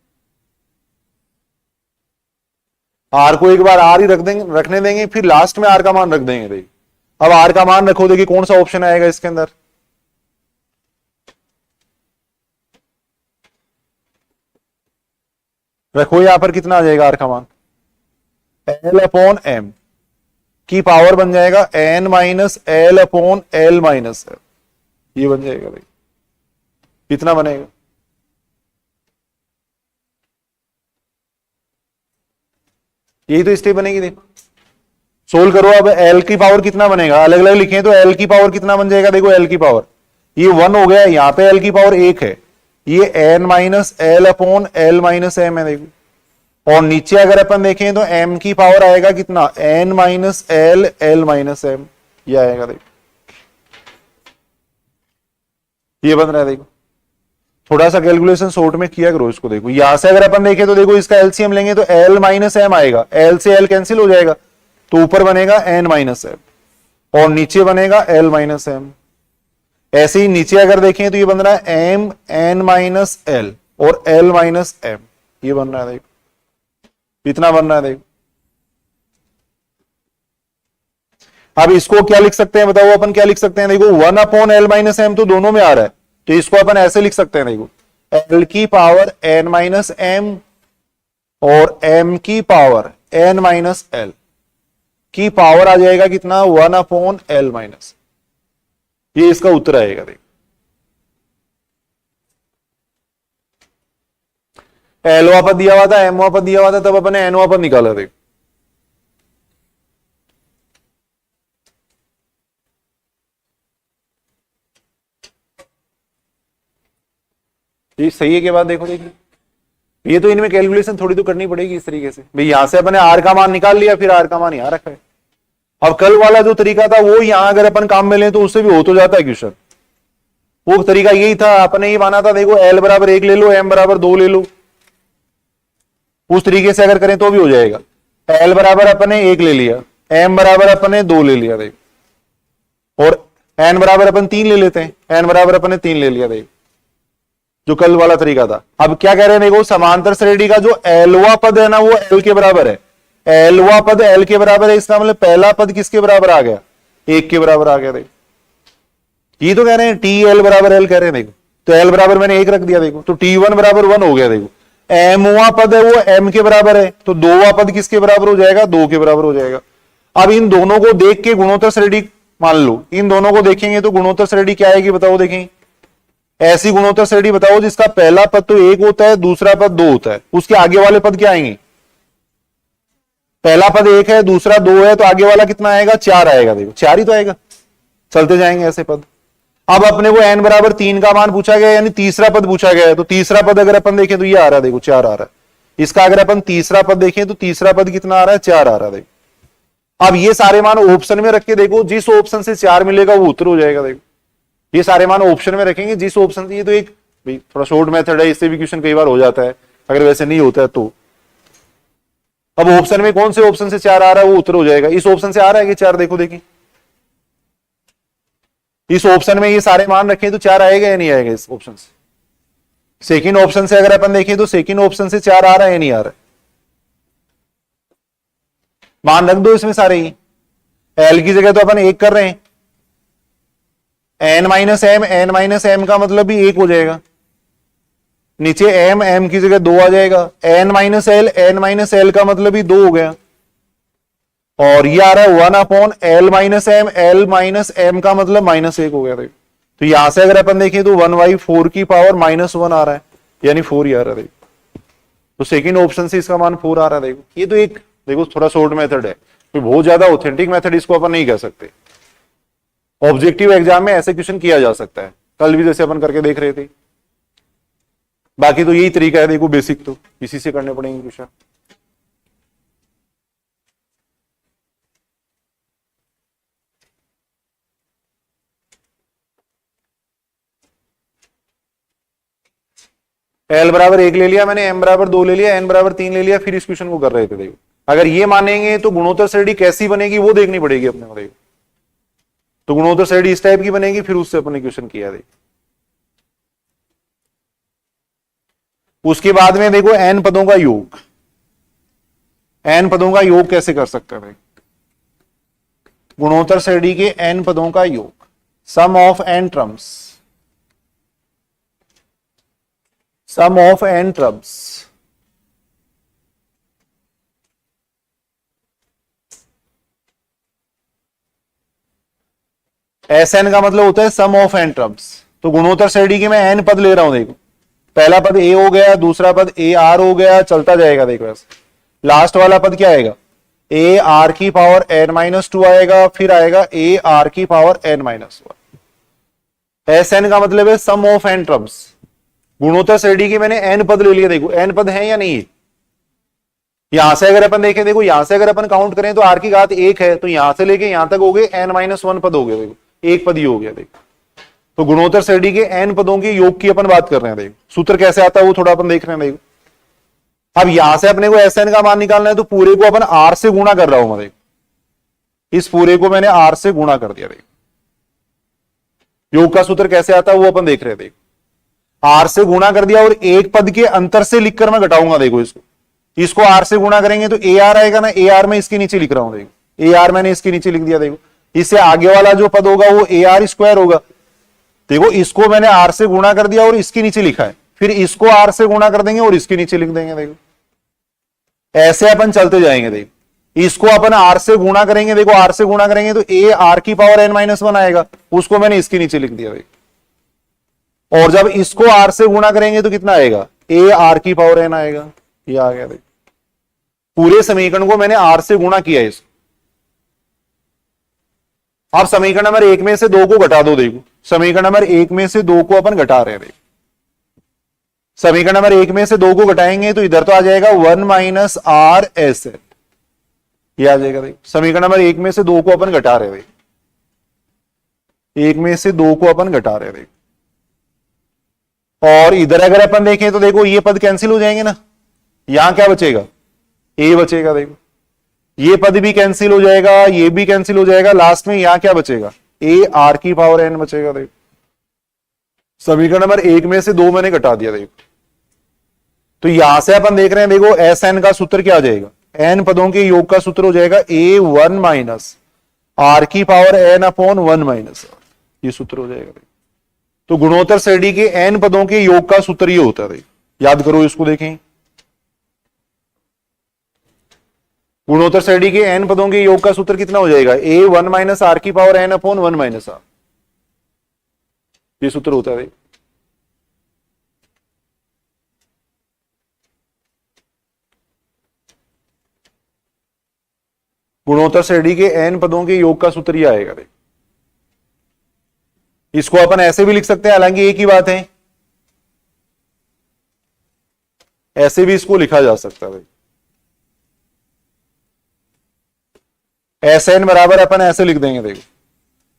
आर को एक बार आर ही रखने देंगे, फिर लास्ट में आर का मान रख देंगे। देखिए अब आर का मान रखो, देखिए कौन सा ऑप्शन आएगा इसके अंदर। रखो यहां पर कितना आ जाएगा आर का मान, एल अपॉन एम की पावर बन जाएगा N minus L upon L minus L, ये बन जाएगा भाई। कितना बनेगा, यही तो स्टेप बनेगी। देखो सोल्व करो। अब एल की पावर कितना बनेगा, अलग अलग लिखे तो एल की पावर कितना बन जाएगा। देखो एल की पावर ये 1 हो गया, यहां पे एल की पावर 1 है, ये N minus L upon L minus M है। देखो और नीचे अगर अपन देखें तो एम की पावर आएगा कितना, N minus L L minus M, ये आएगा। देखो ये बन रहा है। देखो थोड़ा सा कैलकुलेशन शॉर्ट में किया करो इसको। देखो यहां से अगर अपन देखें तो देखो इसका एलसीएम लेंगे तो एल माइनस एम आएगा, एल से एल कैंसिल हो जाएगा, तो ऊपर बनेगा एन माइनस एम और नीचे बनेगा एल माइनस एम। ऐसे ही नीचे अगर देखें तो ये बन रहा है एम एन माइनस एल और एल माइनस एम, ये बन रहा है। देखो इतना बन रहा है। देखो अब इसको क्या लिख सकते हैं बताओ, अपन क्या लिख सकते हैं। देखो 1 अपॉन एल माइनस एम तो दोनों में आ रहा है, तो इसको अपन ऐसे लिख सकते हैं। देखो एल की पावर एन माइनस एम और एम की पावर एन माइनस एल की पावर आ जाएगा कितना, 1 अपॉन एल माइनस, ये इसका उत्तर आएगा। देखो एलवा पद दिया हुआ था, एमवा पद दिया हुआ था, तब अपन ने एनवा पद निकाला। देखो ये सही है के बाद देखो, देखिए ये तो इनमें कैलकुलेशन थोड़ी तो करनी पड़ेगी इस तरीके से। भाई यहां से अपन ने आर का मान निकाल लिया, फिर आर का मान यहां रखा है। अब कल वाला जो तरीका था वो यहां अगर अपन काम में लें तो उससे भी हो तो जाता है क्वेश्चन। वो तरीका यही था, अपने ये माना था देखो एल बराबर 1 ले लो, एम बराबर 2 ले लो, उस तरीके से अगर करें तो भी हो जाएगा। एल बराबर अपने 1 ले लिया, एम बराबर अपने 2 ले लिया, देखो और एन बराबर अपन 3 ले लेते हैं, एन बराबर अपने 3 ले लिया। देखो जो कल वाला तरीका था। अब क्या कह रहे हैं, देखो समांतर श्रेणी का जो एलवा पद है ना वो एल के बराबर है, एलवा पद एल के बराबर है, इसका मतलब पहला पद किसके बराबर आ गया, 1 के बराबर आ गया। देखो ये तो कह रहे हैं टी एल बराबर एल कह रहे हैं। देखो तो एल बराबर मैंने 1 रख दिया, देखो तो T1 बराबर 1 हो गया। देखो एमवा पद है वो एम के बराबर है, तो 2वां पद किसके बराबर हो जाएगा, 2 के बराबर हो जाएगा। अब इन दोनों को देख के गुणोत्तर श्रेणी मान लो, इन दोनों को देखेंगे तो गुणोत्तर श्रेणी क्या आएगी बताओ। देखें ऐसी गुणोत्तर श्रेणी बताओ जिसका पहला पद तो 1 होता है, दूसरा पद 2 होता है, उसके आगे वाले पद क्या आएंगे, पहला पद 1 है, दूसरा 2 है, तो आगे वाला कितना आएगा, 4 आएगा। देखो 4 ही तो आएगा, चलते जाएंगे ऐसे पद। अब अपने को n बराबर 3 का मान पूछा गया, यानी तीसरा पद पूछा गया है, तो तीसरा पद अगर अपन देखें तो ये आ रहा है, देखो 4 आ रहा है। इसका अगर अपन तीसरा पद देखें तो तीसरा पद कितना आ रहा है, 4 आ रहा है। देखो अब ये सारे मान ऑप्शन में रख के देखो, जिस ऑप्शन से 4 मिलेगा वो उत्तर हो जाएगा। देखो ये सारे मान ऑप्शन में रखेंगे, जिस ऑप्शन से, ये तो एक थोड़ा शॉर्ट मेथड है, इससे भी क्वेश्चन कई बार हो जाता है, अगर वैसे नहीं होता है तो। अब ऑप्शन में कौन से ऑप्शन से 4 आ रहा है वो उत्तर हो जाएगा। इस ऑप्शन से आ रहा है कि 4, देखो देखिए इस ऑप्शन में ये सारे मान रखें तो 4 आएगा या नहीं आएगा इस ऑप्शन से। सेकंड ऑप्शन से अगर अपन देखें तो सेकंड ऑप्शन से 4 आ रहा है या नहीं आ रहा है, मान रख दो इसमें सारे ही। एल की जगह तो अपन 1 कर रहे हैं, एन माइनस एम का मतलब भी 1 हो जाएगा, नीचे एम की जगह 2 आ जाएगा, एन माइनस एल का मतलब भी 2 हो गया, और ये आ रहा है 1 अपॉन एल माइनस एम का मतलब -1 हो गया। देखो तो यहां से अगर अपन देखें तो 1/4 की पावर -1 आ रहा है, यानी 4 ही आ रहा है। देखो तो सेकंड ऑप्शन से इसका मान 4 आ रहा है। देखो ये तो एक देखो थोड़ा शॉर्ट मेथड है, तो बहुत ज्यादा ऑथेंटिक मेथड इसको अपन नहीं कह सकते। ऑब्जेक्टिव एग्जाम में ऐसे क्वेश्चन किया जा सकता है, कल भी जैसे अपन करके देख रहे थे। बाकी तो यही तरीका है, देखो बेसिक तो इसी से करने पड़ेंगे क्वेश्चन। एल बराबर 1 ले लिया मैंने, एम बराबर 2 ले लिया, एन बराबर 3 ले लिया, फिर इस क्वेश्चन को कर रहे थे। देखो अगर ये मानेंगे तो गुणोत्तर श्रेणी कैसी बनेगी वो देखनी पड़ेगी अपने को। देखो तो गुणोत्तर श्रेणी इस टाइप की बनेगी, फिर उससे अपने क्वेश्चन किया। देखो उसके बाद में देखो n पदों का योग, n पदों का योग कैसे कर सकते हैं? गुणोत्तर श्रेणी के n पदों का योग, sum of n terms, sum of n terms. Sn का मतलब होता है सम ऑफ n टर्म्स। तो गुणोत्तर श्रेणी के मैं n पद ले रहा हूं, देखो पहला पद a हो गया, दूसरा पद a r हो गया, चलता जाएगा। देखो ऐसे लास्ट वाला पद क्या आएगा? a r की पावर n-2 आएगा, फिर आएगा a r की पावर n-1। Sn का मतलब है सम ऑफ n टर्म्स। गुणोत्तर श्रेणी के मैंने n पद ले लिए। देखो n पद है या नहीं है? यहां से अगर अपन देखें, देखो यहां से अगर अपन काउंट करें तो r की घात 1 है, तो यहां से लेके यहां तक हो गए n-1 पद हो गए। देखो एक पद ही हो गया। देखो तो गुणोत्तर श्रेणी के n पदों के योग की अपन बात कर रहे हैं। देखो सूत्र कैसे आता है वो थोड़ा अपन देख रहे हैं। देखो अब यहां से अपने को Sn का मान निकालना है, तो पूरे को अपन r से गुणा कर रहा हूं मैं। देखो इस पूरे को मैंने r से गुणा कर दिया। देखो योग का सूत्र कैसे आता है वो अपन देख रहे हैं। देखो r से गुणा कर दिया और एक पद के अंतर से लिखकर मैं घटाऊंगा। देखो इसको r से गुणा करेंगे तो ar आएगा ना, ar मैं इसके नीचे लिख रहा हूं। देखो ar मैंने इसके नीचे लिख दिया। देखो इससे आगे वाला जो पद होगा वो ar स्क्वायर होगा। देखो इसको मैंने r से गुणा कर दिया और इसके नीचे लिखा है, फिर इसको r से गुणा कर देंगे और इसके नीचे लिख देंगे। देखो ऐसे अपन चलते जाएंगे। देखो इसको अपन r से गुणा करेंगे, देखो r से गुणा करेंगे तो a r की पावर n-1 आएगा, उसको मैंने इसके नीचे लिख दिया। देखो और जब इसको r से गुणा करेंगे तो कितना आएगा? a r की पावर n आएगा। ये आ गया। देखो पूरे समीकरण को मैंने r से गुणा किया इसको। अब समीकरण नंबर 1 में से 2 को घटा दो। देखो समीकरण नंबर 1 में से 2 को अपन घटा रहे हैं। समीकरण नंबर 1 में से 2 को घटाएंगे तो इधर तो आ जाएगा 1 माइनस आर एस एल, ये आ जाएगा। देखो समीकरण नंबर 1 में से 2 को अपन घटा रहे हैं। 1 में से 2 को अपन घटा रहे हैं। और इधर अगर अपन देखें तो देखो ये पद कैंसिल हो जाएंगे ना, यहां क्या बचेगा? ए बचेगा। देखो ये पद भी कैंसिल हो जाएगा, ये भी कैंसिल हो जाएगा, लास्ट में यहां क्या बचेगा? ए आर की पावर एन बचेगा। देखो समीकरण नंबर 1 में से 2 मैंने घटा दिया। देखो तो यहां से अपन देख रहे हैं, देखो एस एन का सूत्र क्या आ जाएगा? एन पदों के योग का सूत्र हो जाएगा ए 1 माइनस आर की power N upon 1 minus R, ये सूत्र हो जाएगा। तो गुणोत्तर श्रेणी के एन पदों के योग का सूत्र ये होता है। याद करो इसको, देखें गुणोत्तर श्रेणी के एन पदों के योग का सूत्र कितना हो जाएगा? ए 1 माइनस आर की power N upon 1 minus R, ये सूत्र होता है। गुणोत्तर श्रेणी के एन पदों के योग का सूत्र ये आएगा। इसको अपन ऐसे भी लिख सकते हैं, हालांकि एक ही बात है, ऐसे भी इसको लिखा जा सकता है। एस एन बराबर अपन ऐसे लिख देंगे। देखो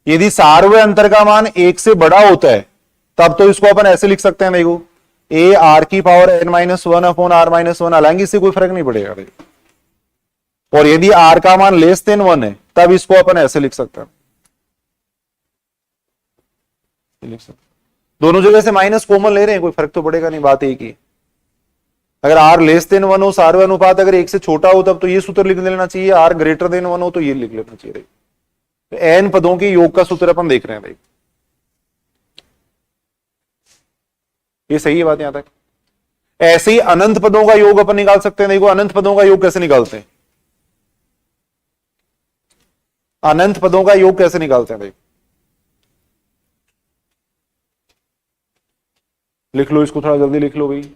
यदि सार्वय अंतर का मान 1 से बड़ा होता है तब तो इसको अपन ऐसे लिख सकते हैं। देखो ए आर की power N minus 1 upon R minus 1, हालांकि इससे कोई फर्क नहीं पड़ेगा। देखो और यदि आर का मान लेस देन 1 है तब इसको अपन ऐसे लिख सकते हैं। दोनों जगह से माइनस कॉमन ले रहे हैं, कोई फर्क तो पड़ेगा नहीं, बात एक ही। अगर आर लेस देन 1 हो, सार्वय अनुपात अगर 1 से छोटा हो तब तो ये सूत्र लिख लेना चाहिए, आर ग्रेटर देन 1 हो तो ये लिख लेना चाहिए। तो एन पदों के योग का सूत्र अपन देख रहे हैं। ये सही है बात यहां तक? ऐसे ही अनंत पदों का योग अपन निकाल सकते हैं। देखो अनंत पदों का योग कैसे निकालते हैं? अनंत पदों का योग कैसे निकालते हैं? देखो लिख लो इसको, थोड़ा जल्दी लिख लो भाई।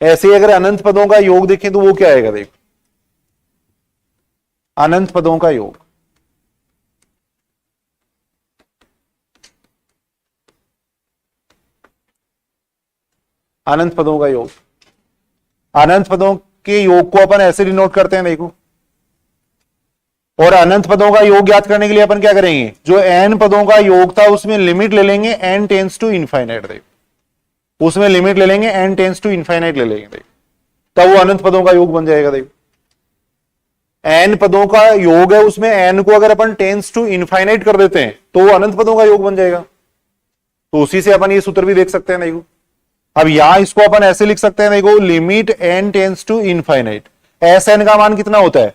ऐसे अगर अनंत पदों का योग देखें तो वो क्या आएगा? देखो अनंत पदों का योग, अनंत पदों का योग, अनंत पदों के योग को अपन ऐसे डिनोट करते हैं। देखो और अनंत पदों का योग ज्ञात करने के लिए अपन क्या करेंगे? जो एन पदों का योग था उसमें लिमिट ले लेंगे एन टेंस टू इनफाइनाइट। देखो उसमें लिमिट ले लेंगे एन टेंस टू इनफाइनाइट ले लेंगे। देखो तब वो अनंत पदों का योग बन जाएगा। देखो एन पदों का योग है, उसमें एन को अगर अपन टेंस टू इनफाइनाइट कर देते हैं तो वो अनंत पदों का योग बन जाएगा। तो उसी से अपन ये सूत्र भी देख सकते हैं। देखो अब यहां इसको अपन ऐसे लिख सकते हैं, देखो limit n tends to infinite, S N का मान कितना होता है,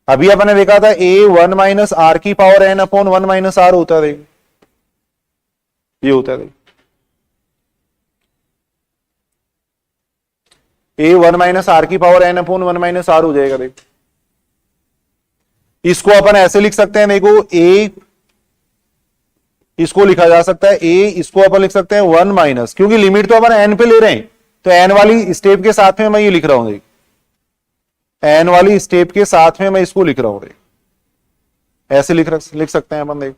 अभी अपन ने देखा था a 1 माइनस आर की power n upon 1 minus R होता है, देखो ये होता है, देखो a 1 माइनस आर की power n upon 1 minus R हो जाएगा। देखो इसको अपन ऐसे लिख सकते हैं, देखो a, इसको लिखा जा सकता है a, इसको अपन लिख सकते हैं 1 माइनस, क्योंकि लिमिट तो अपन n पे ले रहे हैं तो n वाली स्टेप के साथ में मैं ये लिख रहा हूं, देखो n वाली स्टेप के साथ में मैं इसको लिख रहा हूं, देखो ऐसे लिख सकते हैं अपन, देखो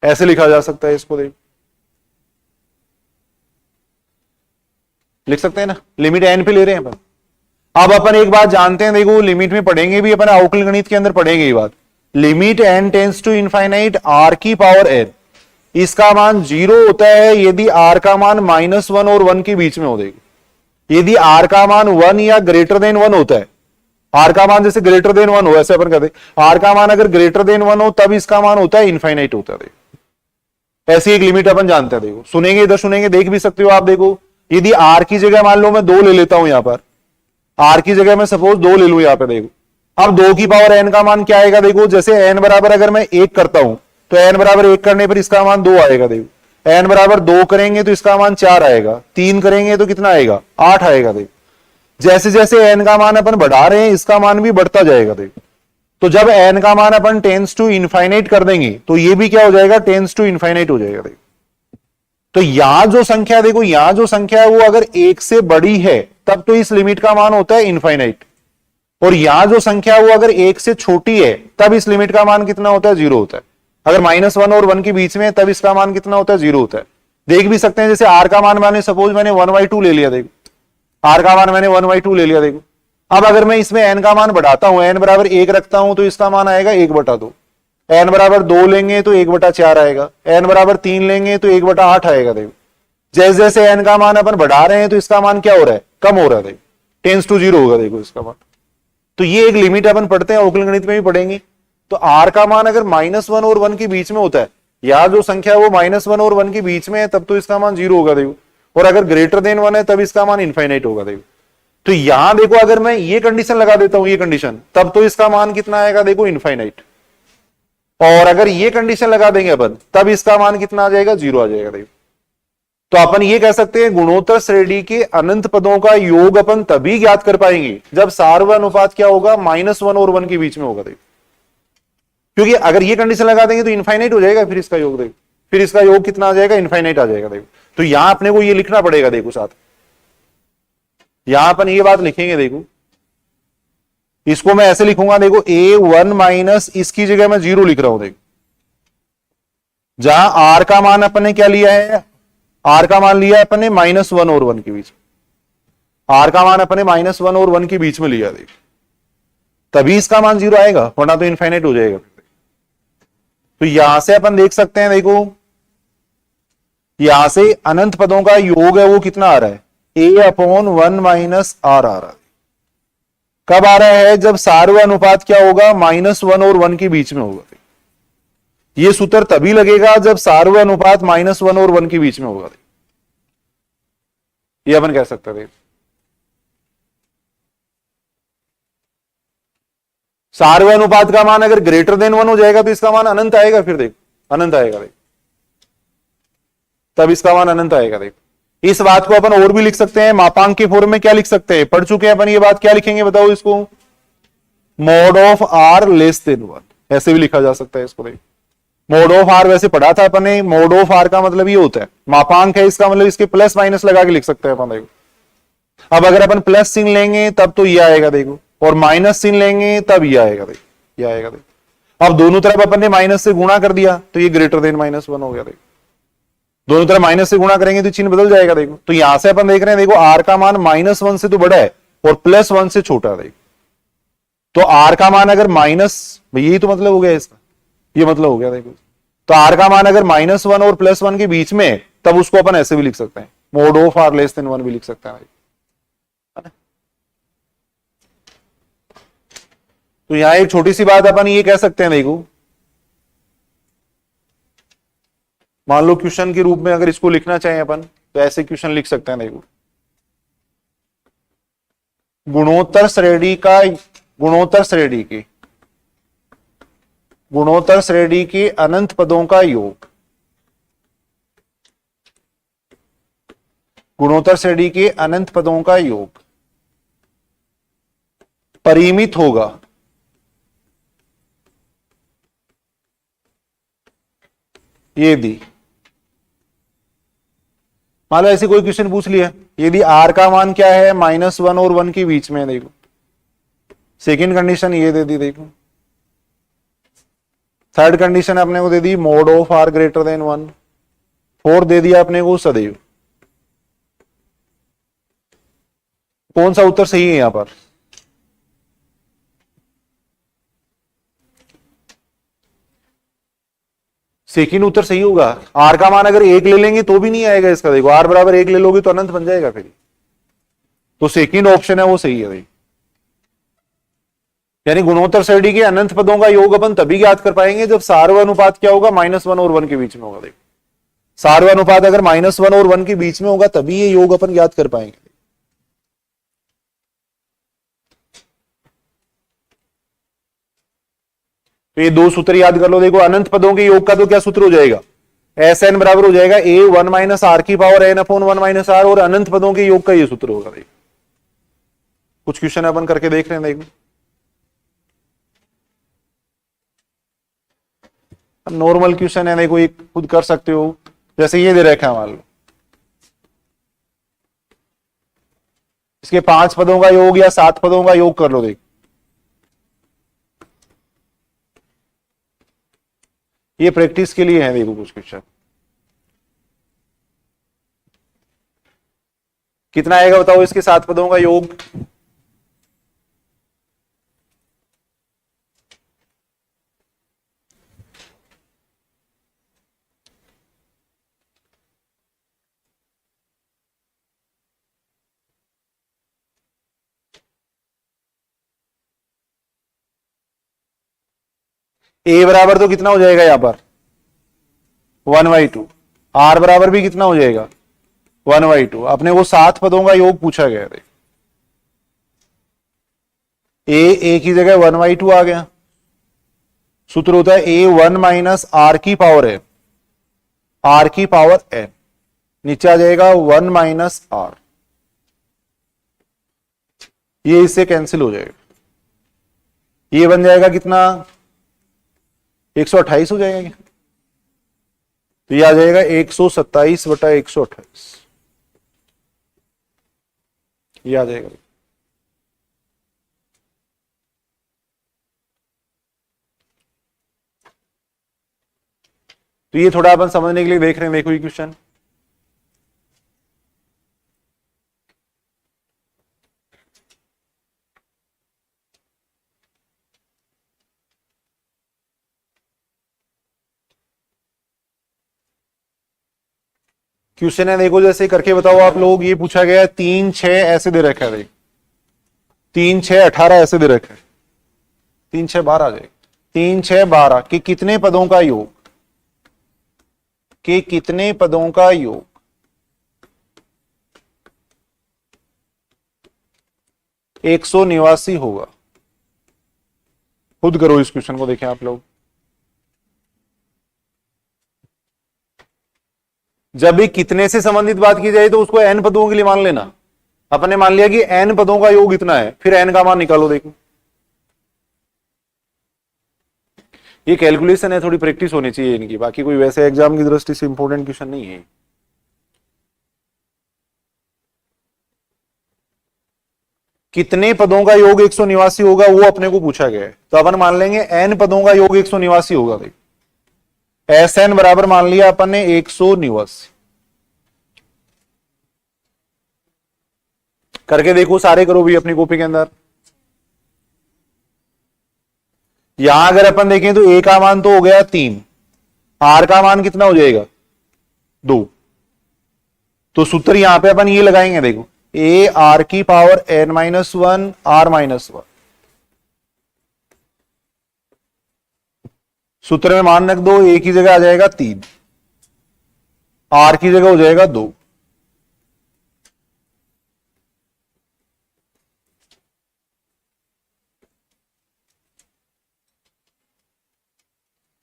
ऐसे लिखा जा सकता है इसको, देखो लिख सकते हैं ना, लिमिट n पे ले रहे हैं अपन। अब अपन एक बात जानते हैं, देखो लिमिट में पढ़ेंगे भी अपन, अवकल गणित के अंदर पढ़ेंगे ये बात, limit n tends to infinite r की पावर n, इसका मान 0 होता है यदि r का मान -1 और 1 के बीच में हो। देखो यदि r का मान 1 या ग्रेटर देन 1 होता है, r का मान जैसे ग्रेटर देन 1 हो, ऐसे अपन कहते हैं r का मान अगर ग्रेटर देन 1 हो तब इसका मान होता है इनफाइनाइट होता है। देखो ऐसी एक लिमिट अपन जानते हैं, देखो सुनेंगे इधर, सुनेंगे देख भी सकते हो आप। देखो यदि r की जगह मान लो मैं 2 ले लेता हूं, यहां पर r की जगह मैं सपोज 2 ले लूं यहां पे, देखो अब 2 की पावर n का मान क्या आएगा, देखो जैसे n बराबर अगर मैं 1 करता हूं तो n बराबर 1 करने पर इसका मान 2 आएगा। देखो n बराबर 2 करेंगे तो इसका मान 4 आएगा, 3 करेंगे तो कितना आएगा 8 आएगा। देखो जैसे जैसे n का मान अपन बढ़ा रहे हैं इसका मान भी बढ़ता जाएगा। देखो तो जब n का मान अपन टेंस टू इनफाइनाइट कर देंगे तो ये भी क्या हो जाएगा, टेंस टू इनफाइनाइट हो जाएगा। देखो तो यहां जो संख्या, देखो यहां जो संख्या है वो अगर 1 से बड़ी है तब तो इस लिमिट का मान होता है इनफाइनाइट, और यहां जो संख्या वो अगर 1 से छोटी है तब इस लिमिट का मान कितना होता है, 0 होता है। अगर -1 और 1 के बीच में तब इसका मान कितना होता है, 0 होता है। देख भी सकते हैं जैसे r का मान मैंने सपोज मैंने 1/2 ले लिया, देखो r का मान मैंने 1/2 ले लिया। देखो अब अगर मैं इसमें n का मान बढ़ाता हूं, n बराबर 1 रखता हूं तो इसका मान आएगा 1/2, n बराबर 2 लेंगे तो 1/4 आएगा, n बराबर 3 लेंगे तो 1/8 आएगा। देखो जैसे जैसे n का मान अपन बढ़ा रहे हैं तो इसका मान क्या हो रहा है, कम हो रहा है। देखो टेंस टू 0 होगा, देखो इसका मान। तो ये एक लिमिट अपन पढ़ते हैं, अवकल गणित में भी पढ़ेंगे। तो r का मान अगर -1 और 1 के बीच में होता है, या जो संख्या वो -1 और 1 के बीच में है तब तो इसका मान 0 होगा। देखो और अगर ग्रेटर देन 1 है तब इसका मान इनफाइनाइट होगा। देखो तो यहां देखो अगर मैं ये कंडीशन लगा देता हूं, ये कंडीशन, तब तो इसका मान कितना आएगा, देखो इनफाइनाइट। और अगर ये कंडीशन लगा देंगे अपन तब इसका मान कितना आ जाएगा, 0 आ जाएगा। देखो तो अपन ये कह सकते हैं गुणोत्तर श्रेणी के अनंत पदों का योग अपन तभी ज्ञात कर पाएंगे जब सार्वत्रिक अनुपात क्या होगा, -1 और 1 के बीच में होगा। देखो क्योंकि अगर ये कंडीशन लगा देंगे तो इनफाइनाइट हो जाएगा, फिर इसका योग, देखो फिर इसका योग कितना आ जाएगा, इनफाइनाइट आ जाएगा। देखो तो यहां अपने को ये लिखना पड़ेगा, देखो साथ यहां अपन ये बात लिखेंगे। देखो इसको मैं ऐसे लिखूंगा, देखो a1 माइनस इसकी जगह मैं 0 लिख रहा हूं। देखो जहां r का मान अपन ने क्या लिया है, r का मान लिया है अपन ने -1 और 1 के बीच में, r का मान अपन ने -1 और 1 के बीच में लिया। देखो तभी इसका मान 0 आएगा, वरना तो इनफाइनाइट हो जाएगा। तो यहां से अपन देख सकते हैं, देखो यहां से अनंत पदों का योग है वो कितना आ रहा है, a/1 माइनस r आ रहा है। कब आ रहा है, जब सार्वत्रिक अनुपात क्या होगा, -1 और 1 के बीच में होगा। ये सूत्र तभी लगेगा जब सार्वत्रिक अनुपात -1 और 1 के बीच में होगा। ये अपन कह सकते हैं। सार्वत्रिक अनुपात का मान अगर ग्रेटर देन 1 हो जाएगा तो इसका मान अनंत आएगा, फिर देखो अनंत आएगा। देखो तब इसका मान अनंत आएगा। देखो इस बात को अपन और भी लिख सकते हैं, मापांक के फॉर्म में क्या लिख सकते हैं, पढ़ चुके हैं अपन ये बात, क्या लिखेंगे बताओ इसको, mode of r less than 1, ऐसे भी लिखा जा सकता है इसको। देखो मोड ऑफ r वैसे पढ़ा था अपन ने, मोड ऑफ r का मतलब ये होता है मापांक है, इसका मतलब इसके प्लस माइनस लगा के लिख सकते हैं अपन। देखो अब अगर अपन प्लस चिन्ह लेंगे तब तो ये आएगा, देखो और माइनस चिन्ह लेंगे तब ये आएगा। देखो ये आएगा। देखो अब दोनों तरफ अपन ने माइनस से गुणा कर दिया तो ये ग्रेटर देन -1 हो गया। देखो दोनों तरफ माइनस से गुणा करेंगे तो चिन्ह बदल जाएगा। देखो तो यहां से अपन देख रहे हैं, देखो r का मान -1 से तो बड़ा है और +1 से छोटा है। देखो तो r का मान अगर यही तो मतलब हो गया इसका, ये मतलब हो गया। देखो तो r का मान अगर -1 और +1 के बीच में, तब उसको अपन ऐसे भी लिख सकते हैं, mode of r less than 1 भी लिख सकते हैं। तो यहां एक छोटी सी बात अपन ये कह सकते हैं, देखो मान लो क्वेश्चन के रूप में अगर इसको लिखना चाहें अपन तो ऐसे क्वेश्चन लिख सकते हैं। देखो, गुणोत्तर श्रेणी का गुणोत्तर श्रेणी के अनंत पदों का योग, गुणोत्तर श्रेणी के अनंत पदों का योग परिमित होगा यदि, मान लो ऐसे कोई क्वेश्चन पूछ लिया, यदि आर का मान क्या है -1 और 1 के बीच में। देखो सेकंड कंडीशन ये दे दी। देखो थर्ड कंडीशन अपने को दे दी mod of r greater than 1। Fourth दे दिया अपने को सदैव। कौन सा उत्तर सही है यहां पर? सेकंड उत्तर सही होगा। आर का मान अगर 1 ले लेंगे तो भी नहीं आएगा इसका। देखो आर बराबर 1 ले लोगे तो अनंत बन जाएगा फिर। तो सेकंड ऑप्शन है वो सही है भाई। यानी गुणोत्तर श्रेणी के अनंत पदों का योग अपन तभी ज्ञात कर पाएंगे जब सार्व अनुपात क्या होगा, -1 और 1 के बीच में होगा। देखो सार्व अनुपात अगर -1 और 1 के बीच में होगा तभी ये योग अपन ज्ञात कर पाएंगे। तो ये दो सूत्र याद कर लो। देखो अनंत पदों के योग का तो क्या सूत्र हो जाएगा, SN बराबर हो जाएगा A1 - R की पावर N/1 - R, और अनंत पदों के योग का ये सूत्र होगा। देखो कुछ क्वेश्चन अपन करके देख रहे हैं। देखो नॉर्मल क्वेश्चन है, देखो ये खुद कर सकते हो। जैसे ये दे रखा है, मान लो इसके 5 पदों का योग या 7 पदों का योग कर लो। देखो ये प्रैक्टिस के लिए है। देखो कुछ क्वेश्चन कितना आएगा बताओ इसके 7 पदों का योग। A बराबर तो कितना हो जाएगा यहां पर 1/2। R बराबर भी कितना हो जाएगा 1/2। अपने को 7 पदों का योग पूछा गया है। A की जगह 1/2 आ गया। सूत्र होता है A1 - R की पावर n, R की पावर n, नीचे आ जाएगा 1 - R। ये इससे कैंसिल हो जाएगा। ये बन जाएगा कितना 128 हो जाएगा क्या? तो ये आ जाएगा 127/128। ये आ जाएगा। तो ये थोड़ा अपन समझने के लिए देख रहे हैं। देखो ये क्वेश्चन क्वेश्चन है, देखो जैसे करके बताओ आप लोग। ये पूछा गया 3, 6 ऐसे दे रखा है। 3, 6, 18 ऐसे दे रखा है। 3, 6, 12 आ जाएगा। 3, 6, 12 के कितने पदों का योग, के कितने पदों का योग 189 होगा। खुद करो इस क्वेश्चन को, देखें आप लोग। जब भी कितने से संबंधित बात की जाए तो उसको n पदों के लिए मान लेना। अपने मान लिया कि n पदों का योग इतना है, फिर n का मान निकालो। देखो ये कैलकुलेशन है, थोड़ी प्रैक्टिस होनी चाहिए इनकी। बाकी कोई वैसे एग्जाम की दृष्टि से इंपॉर्टेंट क्वेश्चन नहीं है। कितने पदों का योग 189 होगा वो अपने को पूछा गया है। तो अपन मान लेंगे n पदों का योग 189 होगा। देखो SN बराबर मान लिया अपन ने 189। करके देखो, सारे करो भी अपनी कॉपी के अंदर। यहां अगर अपन देखें तो A का मान तो हो गया 3, R का मान कितना हो जाएगा 2। तो सूत्र यहां पे अपन ये लगाएंगे। देखो A R की पावर n-1 R -1। सूत्र में मान रख दो, A की जगह आ जाएगा 3। आर की जगह हो जाएगा 2।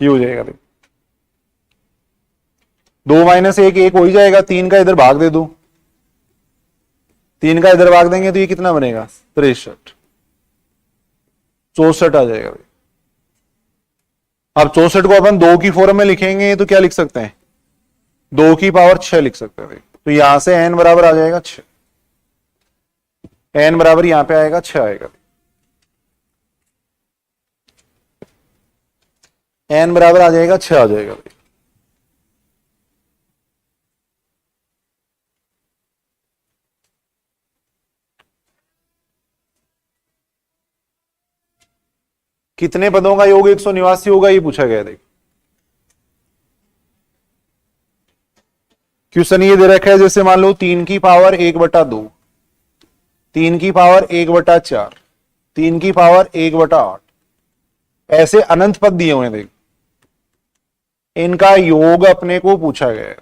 ये हो जाएगा देखो, 2 माइनस 1 1 हो ही जाएगा, 3 का इधर भाग दे दो, 3 का इधर भाग देंगे तो ये कितना बनेगा 63, 64 आ जाएगा भाई। अब 64 को अपन 2 की फॉर्म में लिखेंगे तो क्या लिख सकते हैं, 2 की पावर 6 लिख सकते हैं। तो यहां से n बराबर आ जाएगा 6, n बराबर यहां पे आएगा 6 आएगा, n बराबर आ जाएगा 6 आ जाएगा भाई। कितने पदों का योग 189 होगा ये पूछा गया। देखो क्वेश्चन ये दे रखा है, जैसे मान लो 3 की पावर 1/2, 3 की पावर 1/4, 3 की पावर 1/8, ऐसे अनंत पद दिए हुए हैं। देखो इनका योग अपने को पूछा गया है।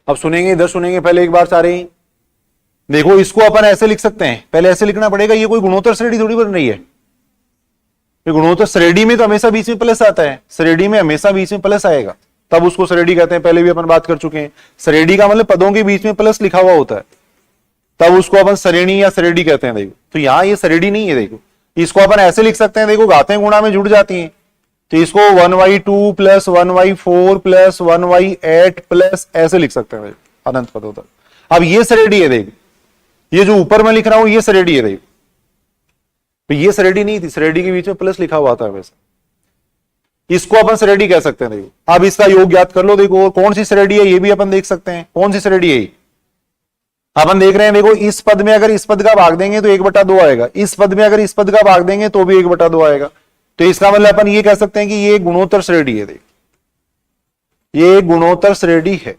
अब सुनेंगे, इधर सुनेंगे पहले एक बार सारे ही। देखो इसको अपन ऐसे लिख सकते हैं, पहले ऐसे लिखना पड़ेगा, ये कोई गुणोत्तर श्रेणी थोड़ी बन रही है। ये गुणोत्तर श्रेणी में तो हमेशा बीच में प्लस आता है, श्रेणी में हमेशा बीच में प्लस आएगा, तब उसको श्रेणी कहते हैं। पहले भी अपन बात कर चुके हैं, श्रेणी का मतलब पदों के बीच में प्लस लिखा हुआ होता है, तब उसको अपन श्रेणी या श्रेणी कहते हैं। देखो तो यहां ये श्रेणी नहीं है, देखो इसको अपन ऐसे लिख सकते हैं, देखो घातें गुणा में जुड़ जाती हैं, तो इसको 1/2 प्लस 1/4 प्लस 1/8 प्लस ऐसे लिख सकते हैं अनंत पदों तक। अब ये श्रेणी है, देखो ये जो ऊपर मैं लिख रहा हूं ये श्रेणी है। देखो तो ये श्रेणी नहीं थी, श्रेणी के बीच में प्लस लिखा हुआ था वैसे, इसको अपन श्रेणी कह सकते हैं। देखो अब इसका योग ज्ञात कर लो। देखो और कौन सी श्रेणी है ये भी अपन देख सकते हैं, कौन सी श्रेणी है अपन देख रहे हैं। देखो इस पद में अगर इस पद का भाग देंगे तो 1/2 आएगा, इस पद में अगर इस पद का भाग देंगे तो भी 1/2 आएगा। तो इसका मतलब अपन ये कह सकते हैं कि ये गुणोत्तर श्रेणी है। देखो ये गुणोत्तर श्रेणी है।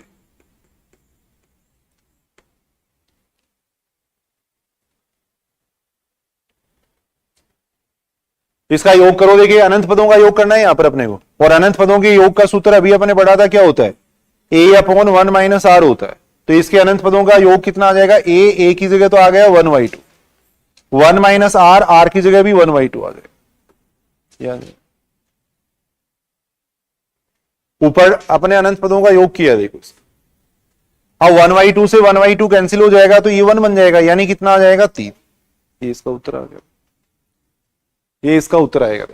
इसका योग करो। देखिए अनंत पदों का योग करना है यहां पर अपने को, और अनंत पदों के योग का सूत्र अभी अपने पढ़ा था, क्या होता है a/1 - r होता है। तो इसके अनंत पदों का योग कितना आ जाएगा, a की जगह तो आ गया 1/2, 1 - r की जगह भी 1/2 आ जाएगा। ऊपर अपने अनंत पदों का योग किया देखो, अब 1/2 से 1/2 कैंसिल हो जाएगा तो ये 1 बन जाएगा, यानी कितना आ जाएगा 3। ये इसका उत्तर आ गया, ये इसका उत्तर आएगा।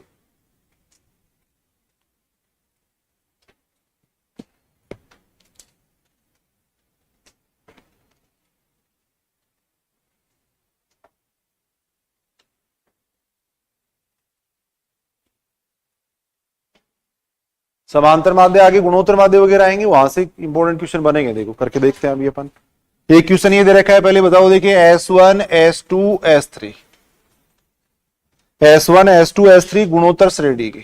समांतर माध्य आगे गुणोत्तर माध्य वगैरह आएंगे, वहां से इंपॉर्टेंट क्वेश्चन बनेंगे। देखो करके देखते हैं अभी अपन। एक क्वेश्चन ये दे रखा है, पहले बताओ। देखिए S1 S2 S3, S1 S2 S3 गुणोत्तर श्रेणी की।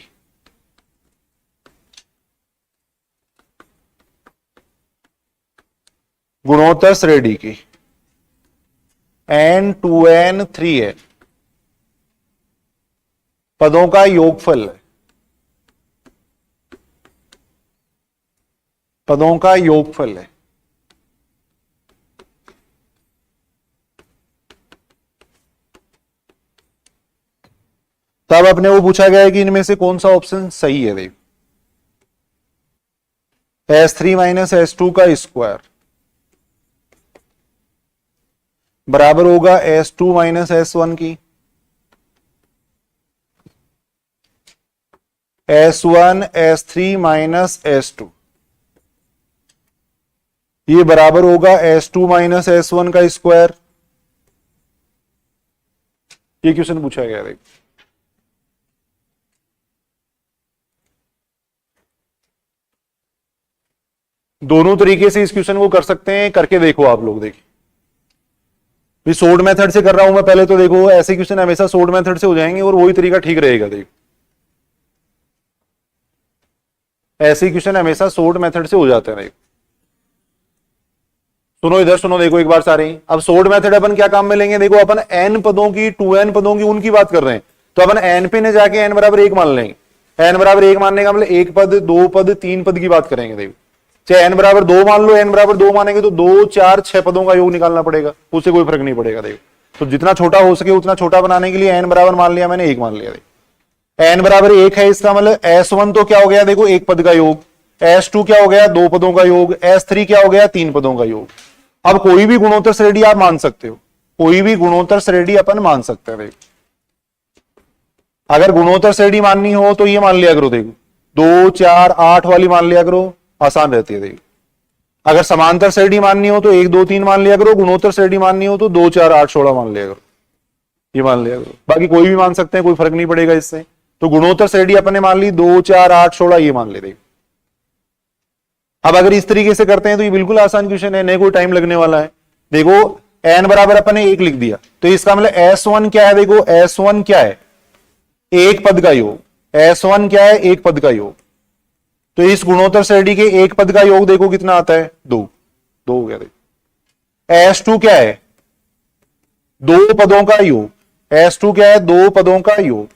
गुणोत्तर श्रेणी की N2N 3N पदों का योगफल है, पदों का योगफल है। तब अपने को पूछा गया है कि इनमें से कौन सा ऑप्शन सही है। देखो S3 - S2 का स्क्वायर बराबर होगा S2 - S1 की, S1 S3 - S2 ये बराबर होगा S2 - S1 का स्क्वायर। ये क्वेश्चन पूछा गया है। दोनों तरीके से इस क्वेश्चन को कर सकते हैं, करके देखो आप लोग। देखिए सोर्ट मेथड से कर रहा हूं मैं पहले, तो देखो ऐसे क्वेश्चन हमेशा सोर्ट मेथड से हो जाएंगे और वही तरीका ठीक रहेगा। देखो ऐसे क्वेश्चन हमेशा शॉर्ट मेथड से हो जाते हैं। सुनो इधर सुनो, देखो एक बार सारे। अब शॉर्ट मेथड अपन क्या काम में लेंगे, देखो अपन n पदों की 2n पदों की उनकी बात कर रहे हैं, तो अपन n पे ने जाके n बराबर 1 मान लेंगे। n बराबर 1 मानने का मतलब 1 पद, 2 पद, 3 पद की बात करेंगे। देखो चाहे n बराबर 2 मान लो, n बराबर 2 मानेंगे तो 2, 4, 6 पदों का योग निकालना पड़ेगा, उससे कोई फर्क नहीं पड़ेगा। देखो तो जितना छोटा हो सके उतना छोटा बनाने के लिए n बराबर मान लिया मैंने 1 मान लिया। देखो n बराबर 1 है, इसका मतलब s1 तो क्या हो गया, देखो 1 पद का योग, s2 क्या हो गया, 2 पदों का योग, s3 क्या हो गया, 3 पदों का योग। अब कोई भी गुणोत्तर श्रेणी आप मान सकते हो, कोई भी गुणोत्तर श्रेणी अपन मान सकते हैं। देखो अगर गुणोत्तर श्रेणी माननी हो तो ये मान लिया करो, देखो 2, 4, 8 वाली मान लिया करो, आसान रहती है। देखो अगर समांतर श्रेणी माननी हो तो 1, 2, 3 मान लिया करो, गुणोत्तर श्रेणी माननी हो तो 2, 4, 8, 16 मान लिया करो, ये मान लिया करो। बाकी कोई भी मान सकते हैं, कोई फर्क नहीं पड़ेगा इससे। तो गुणोत्तर श्रेणी अपने मान ली 2, 4, 8, 16 ये मान ले। देखो अब अगर इस तरीके से करते हैं तो ये बिल्कुल आसान क्वेश्चन है, नहीं कोई टाइम लगने वाला है। देखो n बराबर अपने 1 लिख दिया, तो इसका मतलब s1 क्या है, देखो s1 क्या है, 1 पद का योग। s1 क्या है, 1 पद का योग। तो इस गुणोत्तर श्रेणी के 1 पद का योग देखो कितना आता है, 2 हो गया। देखो s2 क्या है, 2 पदों का योग। s2 क्या है, 2 पदों का योग,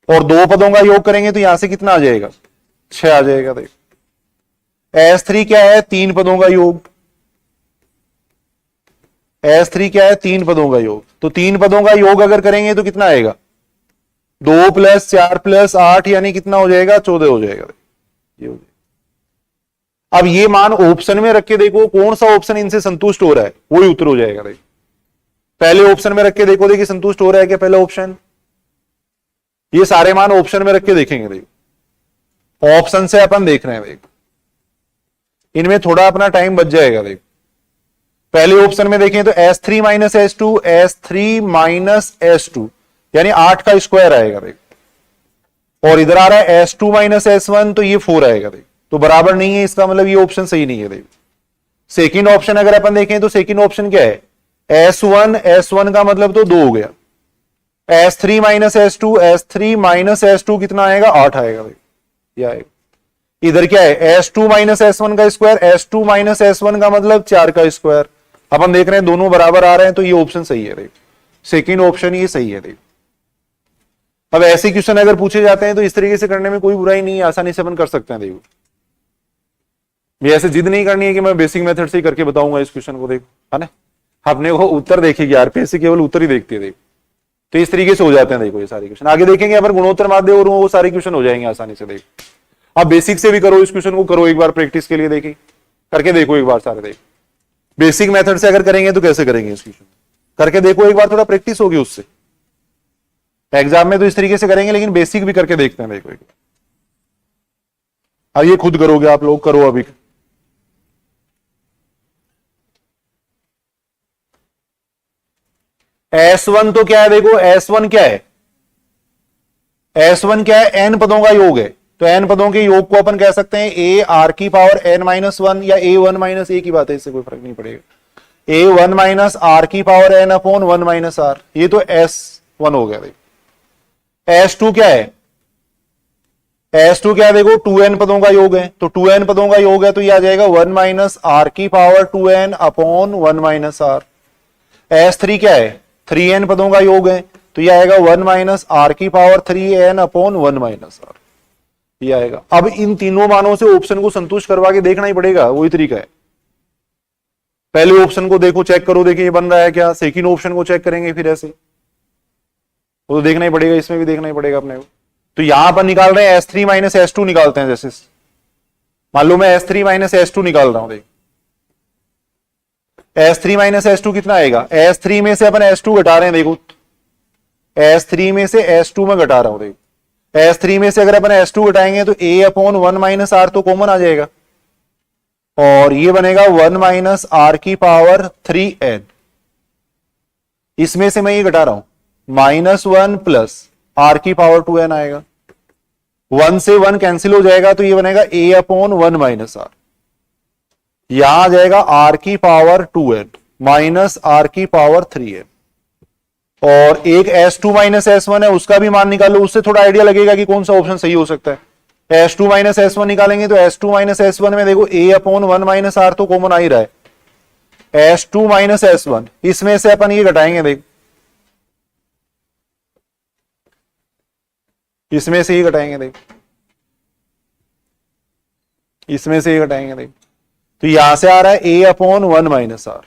और 2 पदों का योग करेंगे तो यहां से कितना आ जाएगा, 6 आ जाएगा। देखो s3 क्या है, 3 पदों का योग। s3 क्या है, 3 पदों का योग। तो 3 पदों का योग अगर करेंगे तो कितना आएगा, 2 + 4 + 8 यानी कितना हो जाएगा, 14 हो जाएगा। ये हो जाएगा। अब ये मान ऑप्शन में रख के देखो कौन सा ऑप्शन इनसे संतुष्ट हो रहा है, वही उत्तर हो जाएगा। देखो पहले ऑप्शन में रख के देखो, देखिए संतुष्ट हो रहा है क्या पहला ऑप्शन। ये सारे मान ऑप्शन में रख के देखेंगे। देखो ऑप्शन से अपन देख रहे हैं, देखो इनमें थोड़ा अपना टाइम बच जाएगा। देखो पहले ऑप्शन में देखें तो s3 - s2, s3 - s2 यानी 8 का स्क्वायर आएगा। देखो और इधर आ रहा है s2 - s1, तो ये 4 आएगा। देखो तो बराबर नहीं है, इसका मतलब ये ऑप्शन सही नहीं है। देखो सेकंड ऑप्शन अगर अपन देखें तो सेकंड ऑप्शन क्या है, s1 का मतलब तो 2 हो गया, s3 - s2 कितना आएगा, 8 आएगा। देखो ये आएगा। इधर क्या है, s2 - s1 का स्क्वायर, s2 - s1 का मतलब 4 का स्क्वायर। अपन देख रहे हैं दोनों बराबर आ रहे हैं, तो ये ऑप्शन सही है। देखो सेकंड ऑप्शन ये सही है। देखो अब ऐसे क्वेश्चन अगर पूछे जाते हैं तो इस तरीके से करने में कोई बुराई नहीं है, आसानी से अपन कर सकते हैं। देखो ये ऐसे जिद नहीं करनी है कि मैं बेसिक मेथड से ही करके बताऊंगा इस क्वेश्चन को। देखो है ना, अपने को उत्तर देखेगी यार, पैसे केवल उत्तर ही देखती है। देखो तो इस तरीके से हो जाते हैं। देखो ये सारे क्वेश्चन आगे देखेंगे अपन गुणोत्तर माध्य और वो सारे क्वेश्चन हो जाएंगे आसानी से। देखो आप बेसिक से भी करो, इस क्वेश्चन को करो एक बार प्रैक्टिस के लिए, देखिए करके देखो एक बार सारे। देखो बेसिक मेथड से अगर करेंगे तो कैसे करेंगे इस क्वेश्चन, करके देखो एक बार, थोड़ा प्रैक्टिस होगी उससे। एग्जाम में तो इस तरीके से करेंगे, लेकिन बेसिक भी करके देखते हैं। देखो अब ये खुद करोगे आप लोग, करो अभी। s1 तो क्या है, देखो s1 क्या है, s1 क्या है, n पदों का योग है। तो n पदों के योग को अपन कह सकते हैं a r की पावर n - 1 या a1 - a की बात है, इससे कोई फर्क नहीं पड़ेगा। a1 - r की पावर n/1 - r, ये तो s1 हो गया। s2 क्या है, s2 क्या है, देखो 2n पदों का योग है। तो 2n पदों का योग है तो ये आ जाएगा 1 - r की पावर 2n/1 - r। s3 क्या है, 3n पदों का योग है, तो ये आएगा 1 - r की पावर 3n/1 - r, ये आएगा। अब इन तीनों मानों से ऑप्शन को संतुष्ट करवा के देखना ही पड़ेगा, वही तरीका है। पहले ऑप्शन को देखो, चेक करो, देखिए ये बन रहा है क्या। सेकंड ऑप्शन को चेक करेंगे फिर ऐसे, वो तो देखना ही पड़ेगा, इसमें भी देखना ही पड़ेगा अपने को। तो यहां पर निकाल रहे हैं s3 - s2 निकालते हैं। जैसे मान लो मैं s3 - s2 निकाल रहा हूं, देख s3 - s2 कितना आएगा, s3 में से अपन s2 घटा रहे हैं। देखो s3 में से s2 में घटा रहा हूं। देखो s3 में से अगर अपन s2 घटाएंगे तो a/1 - r तो कॉमन आ जाएगा, और ये बनेगा 1 - r की पावर 3n। इसमें से मैं ये घटा रहा हूं, -1 प्लस r की पावर 2n आएगा। 1 से 1 कैंसिल हो जाएगा, तो ये बनेगा a/1 - r। यहां आ जाएगा r की पावर 2n माइनस r की पावर 3n। और एक s2 - s1 है, उसका भी मान निकालो, उससे थोड़ा आइडिया लगेगा कि कौन सा ऑप्शन सही हो सकता है। S2 माइनस S1 निकालेंगे तो S2 माइनस S1 में देखो A अपॉन 1 माइनस R तो कॉमन आ ही रहा है। S2 माइनस S1 इसमें से अपन ये घटाएंगे, देखो इसमें से ही घटाएंगे, देखो इसमें से ही घटाएंगे, देखो तो यहां से आ रहा है A upon 1 minus R,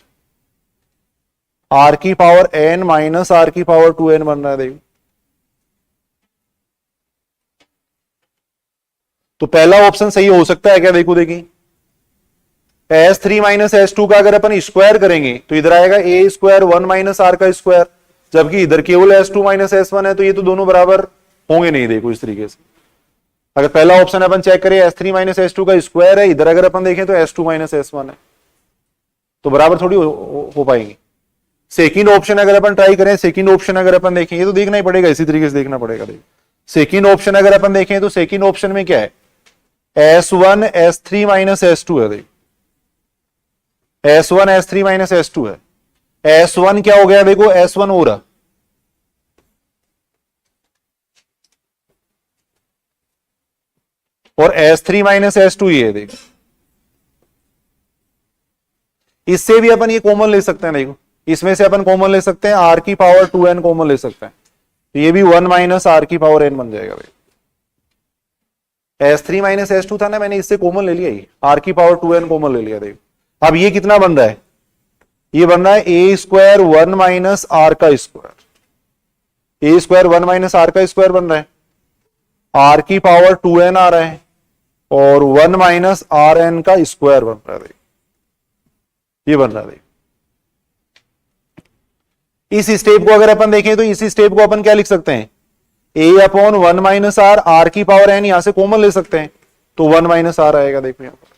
R की पावर n माइनस R की पावर 2n बन रहा है, देखो तो पहला ऑप्शन सही हो सकता है क्या, देखो देखिए S3 माइनस S2 का अगर अपन स्क्वायर करेंगे तो इधर आएगा A स्क्वायर 1 माइनस R का स्क्वायर, जबकि इधर केवल S2 माइनस S1 है तो ये तो दोनों बराबर होंगे नहीं, देखो इस तरीके से अगर पहला ऑप्शन अपन चेक करें S3 माइनस S2 का स्क्वायर है, इधर अगर अपन देखें तो S2 माइनस S1 है तो बराबर थोड़ी हो पाएंगे। सेकंड ऑप्शन अगर अपन ट्राई करें, सेकंड ऑप्शन अगर अपन देखें, ये तो देखना ही पड़ेगा, इसी तरीके से देखना पड़ेगा। देखो सेकंड ऑप्शन अगर अपन देखें तो सेकंड ऑप्शन में क्या है, S1 S3 माइनस S2 है, देखो S1 S3 माइनस S2 है। S1 क्या हो गया, देखो S1 हो रहा और S3 माइनस S2 ये है, देखो इससे भी अपन ये कॉमन ले सकते हैं, देखो इसमें से अपन कॉमन ले सकते हैं, R की पावर 2n कॉमन ले सकते हैं तो ये भी 1 माइनस R की पावर n बन जाएगा। देखो S3 माइनस S2 था ना, मैंने इससे कॉमन ले लिया, R की पावर 2n कॉमन ले लिया। देखो अब ये कितना बन रहा है, ये बन रहा है A स्क्वायर 1 माइनस R का square, A square 1 minus R का स्क्वायर बन रहा है, R की पावर 2n आ रहा है और 1 माइनस RN का स्क्वायर बन रहा है, देखो ये बन रहा है। देखो इस स्टेप को अगर अपन देखें तो इस स्टेप को अपन क्या लिख सकते हैं, A अपॉन 1 माइनस R की पावर n यहां से कॉमन ले सकते हैं तो 1 माइनस R आएगा। देखो यहां पर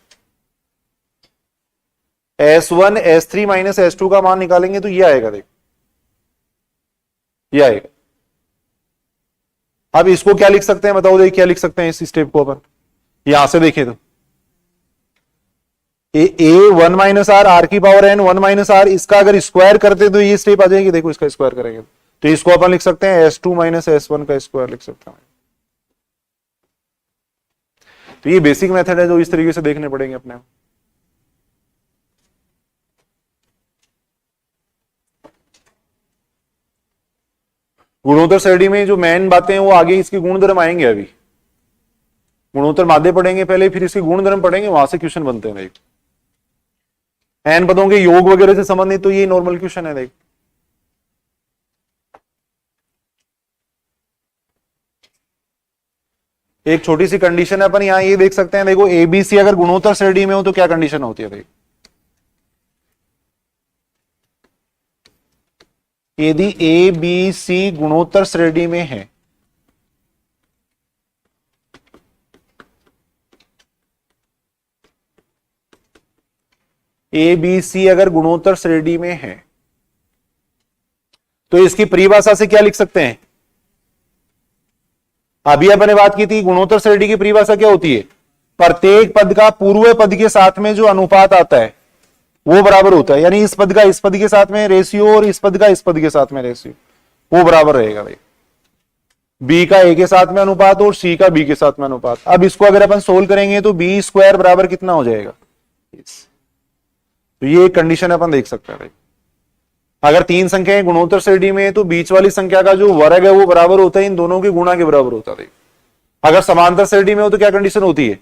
S1 S3 माइनस S2 का मान निकालेंगे तो ये आएगा, देखो ये आएगा। अब इसको क्या लिख सकते हैं बताओ, देखिए क्या लिख सकते हैं इस स्टेप को अपन, यहां से देखें तो A 1 माइनस R की पावर n 1 माइनस R इसका अगर स्क्वायर करते तो ये स्टेप आ जाएगी। देखो इसका स्क्वायर करेंगे तो इसको अपन लिख सकते हैं S2 माइनस S1 का स्क्वायर लिख सकते हैं। तो ये बेसिक मेथड है जो इस तरीके से देखने पड़ेंगे अपने। गुणोत्तर श्रेणी में जो मेन बातें हैं वो आगे इसके गुणधर्म आएंगे, अभी गुणोत्तर माध्य पढ़ेंगे पहले, फिर इसके गुणधर्म पढ़ेंगे, वहां से क्वेश्चन बनते हैं। देख एन पदों के योग वगैरह से संबंधित तो ये नॉर्मल क्वेश्चन है। देख एक छोटी सी कंडीशन है, अपन यहां ये देख सकते हैं, देखो एबीसी अगर गुणोत्तर श्रेणी में हो तो क्या कंडीशन होती है। देख यदि ए बी सी गुणोत्तर श्रेणी में है ए बी सी अगर गुणोत्तर श्रेणी में है तो इसकी परिभाषा से क्या लिख सकते हैं, अभी अपने बात की थी गुणोत्तर श्रेणी की परिभाषा क्या होती है, प्रत्येक पद का पूर्व पद के साथ में जो अनुपात आता है वो बराबर होता है, यानी इस पद का इस पद के साथ में रेशियो और इस पद का इस पद के साथ में रेशियो वो बराबर रहेगा। भाई बी का ए के साथ में अनुपात और सी का बी के साथ में अनुपात। अब इसको अगर अपन सोल्व करेंगे तो बी स्क्वायर बराबर कितना हो जाएगा, तो ये कंडीशन अपन देख सकते हैं। भाई अगर तीन संख्याएं गुणोत्तर श्रेणी में है तो बीच वाली संख्या का जो वर्ग है वो बराबर होता है इन दोनों के गुणा के बराबर होता है। अगर समांतर श्रेणी में हो तो क्या कंडीशन होती है,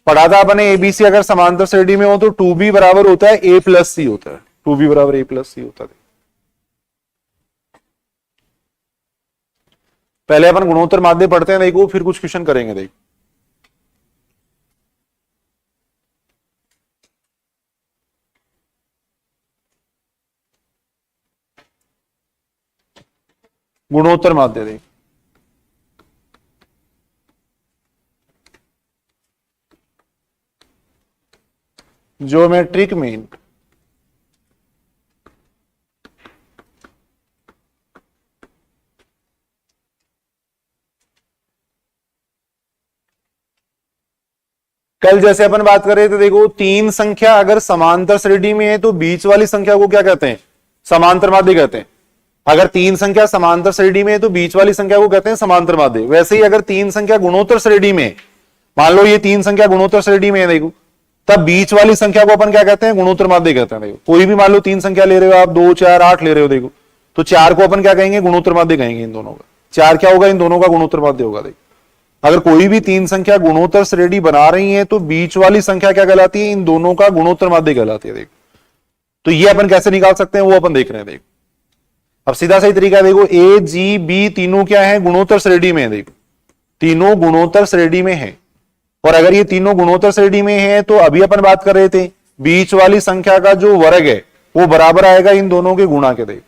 पढ़ा था अपने एबीसी अगर समांतर श्रेणी में हो तो 2b बराबर होता है a प्लस सी होता है, 2b बराबर a प्लस सी होता है। पहले अपन गुणोत्तर माध्य पढ़ते हैं, देखो फिर कुछ क्वेश्चन करेंगे। देखो गुणोत्तर माध्य देखो ज्योमेट्रिक मीन कल जैसे अपन बात कर रहे थे, देखो तीन संख्या अगर समांतर श्रेणी में है तो बीच वाली संख्या को क्या कहते हैं, समांतर माध्य कहते हैं। अगर तीन संख्या समांतर श्रेणी में है तो बीच वाली संख्या को कहते हैं समांतर माध्य। वैसे ही अगर तीन संख्या गुणोत्तर श्रेणी में मान लो ये तीन संख्या गुणोत्तर श्रेणी में है, देखो तब बीच वाली संख्या को अपन क्या कहते हैं, गुणोत्तर माध्य कहते हैं। देखो कोई भी मान लो तीन संख्या ले रहे हो आप, 2 4 8 ले रहे हो, देखो तो 4 को अपन क्या कहेंगे, गुणोत्तर माध्य कहेंगे। इन दोनों का 4 क्या होगा, इन दोनों का गुणोत्तर माध्य होगा। देखो अगर कोई भी तीन संख्या गुणोत्तर श्रेणी बना रही है तो बीच वाली संख्या क्या कहलाती है, इन दोनों का गुणोत्तर माध्य कहलाती है। देखो तो ये अपन कैसे निकाल सकते हैं वो अपन देख रहे हैं। देखो अब सीधा सही तरीका है, देखो ए जी बी तीनों क्या है, गुणोत्तर श्रेणी में है। देखो तीनों गुणोत्तर श्रेणी में है, और अगर ये तीनों गुणोत्तर श्रेणी में है तो अभी अपन बात कर रहे थे बीच वाली संख्या का जो वर्ग है वो बराबर आएगा इन दोनों के गुणा के। देखो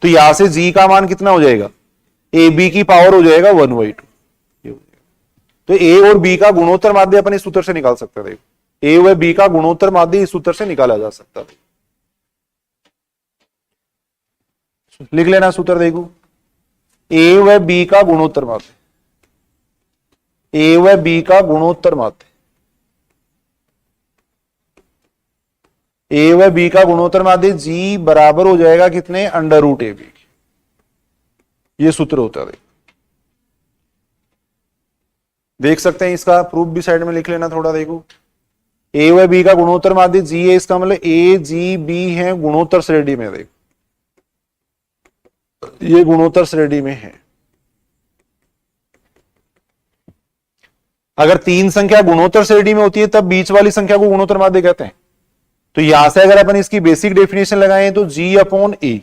तो यहां से जी का मान कितना हो जाएगा, ए बी की पावर हो जाएगा 1/2। तो ए और बी का गुणोत्तर माध्य अपन इस सूत्र से निकाल सकते हैं। देखो ए व बी का गुणोत्तर माध्य इस सूत्र से निकाला जा सकता है। लिख लेना सूत्र, देखो ए व बी का गुणोत्तर माध्य, ए व बी का गुणोत्तर माध्य, ए व बी का गुणोत्तर माध्य जी बराबर हो जाएगा कितने, √AB। ये सूत्र होता है। देख सकते हैं, इसका प्रूफ भी साइड में लिख लेना थोड़ा। देखो ए व बी का गुणोत्तर माध्य जी है, इसका मतलब ए जी बी है गुणोत्तर श्रेणी में। देखो ये गुणोत्तर श्रेणी में है। अगर तीन संख्या गुणोत्तर श्रेणी में होती है तब बीच वाली संख्या को गुणोत्तर माध्य कहते हैं। तो यहां से अगर अपन इसकी बेसिक डेफिनेशन लगाएं तो G/A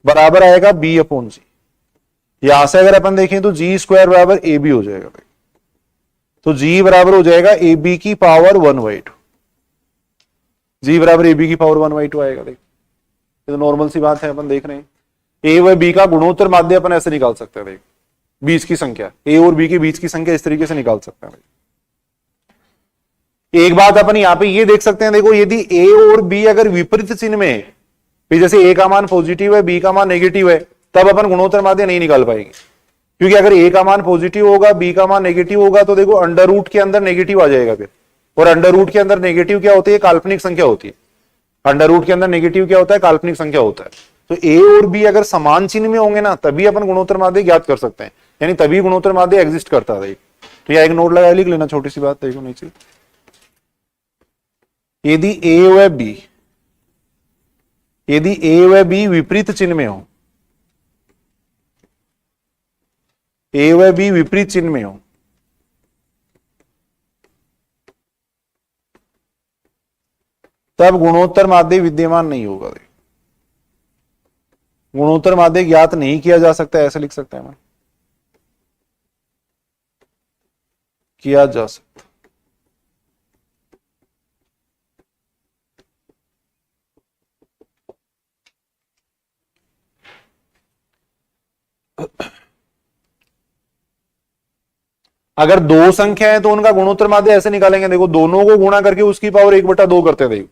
बराबर आएगा B/G। यहां से अगर अपन देखें तो G² बराबर AB हो जाएगा। तो G बराबर हो जाएगा AB की पावर 1/2। G बराबर AB की पावर 1/2 आएगा। देख ये तो नॉर्मल सी बात है, अपन देख रहे हैं। ए व बी का गुणोत्तर माध्य अपन ऐसे निकाल सकते हैं। देख बीच की संख्या, ए और बी के बीच की संख्या इस तरीके से निकाल सकते हैं। एक बात अपन यहां पे ये देख सकते हैं, देखो यदि ए और बी अगर विपरीत चिन्ह में है, जैसे ए का मान पॉजिटिव है बी का मान नेगेटिव है, तब अपन गुणोत्तर माध्य नहीं निकाल पाएंगे। क्योंकि अगर ए का मान पॉजिटिव होगा बी का मान नेगेटिव होगा तो देखो अंडर रूट के अंदर नेगेटिव आ जाएगा फिर, और अंडर रूट के अंदर नेगेटिव क्या होती है, काल्पनिक संख्या होती है। अंडर रूट के अंदर नेगेटिव क्या होता है, काल्पनिक संख्या होता है। तो ए और बी अगर समान चिन्ह में होंगे ना तभी अपन गुणोत्तर माध्य ज्ञात कर सकते हैं, यानी तभी गुणोत्तर माध्य एग्जिस्ट करता है। तो यह एक नोट लगा लिख लेना, छोटी सी बात देखो नीचे। यदि ए व बी विपरीत चिन्ह में हो, ए व बी विपरीत चिन्ह में हो, तब गुणोत्तर माध्य विद्यमान नहीं होगा। गुणोत्तर माध्य ज्ञात नहीं किया जा सकता, ऐसे लिख सकते हैं, किया जा सकता। अगर दो संख्या है तो उनका गुणोत्तर माध्य ऐसे निकालेंगे, देखो दोनों को गुणा करके उसकी पावर 1/2 करते हैं। देखो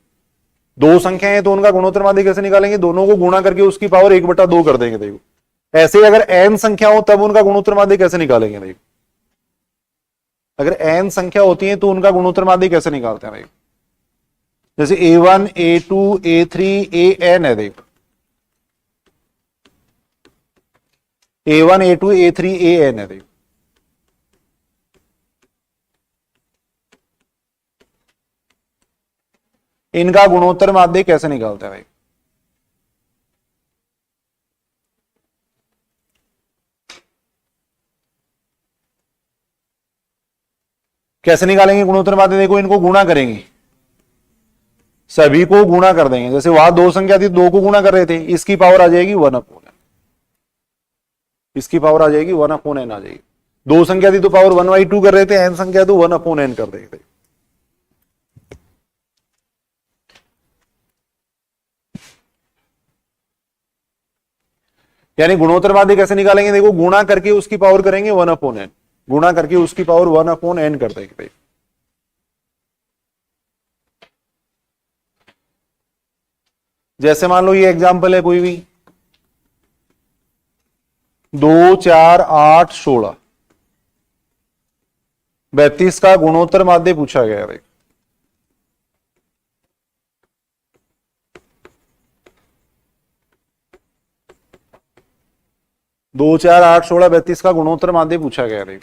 दो संख्या है तो उनका गुणोत्तर माध्य कैसे निकालेंगे, दोनों को गुणा करके उसकी पावर 1/2 कर देंगे। देखो ऐसे अगर n संख्या हो तब उनका गुणोत्तर माध्य कैसे निकालेंगे। देखो अगर n संख्या होती है तो उनका गुणोत्तर माध्य कैसे निकालते हैं। देखो जैसे A1 A2 A3 AN है। देखो A1 A2 A3 AN है। देखो इनका गुणोत्तर माध्य कैसे निकालते हैं। कैसे निकालेंगे गुणोत्तर माध्य, देखो इनको गुणा करेंगे, सभी को गुणा कर देंगे। जैसे वहां दो संख्या थी, दो को गुणा कर रहे थे, इसकी पावर आ जाएगी 1/n, इसकी पावर आ जाएगी 1/n आ जाएगी। दो संख्या थी तो पावर 1/2 कर रहे थे, n संख्या तो 1/n कर देंगे। यानी गुणोत्तर माध्य कैसे निकालेंगे, देखो गुणा करके उसकी पावर करेंगे 1/n, गुणा करके उसकी पावर 1/n कर देंगे। जैसे मान लो ये एग्जांपल है कोई भी 2 4 8 16 32 का गुणोत्तर माध्य पूछा गया है। 2 4 8 16 32 का गुणोत्तर माध्य पूछा गया है।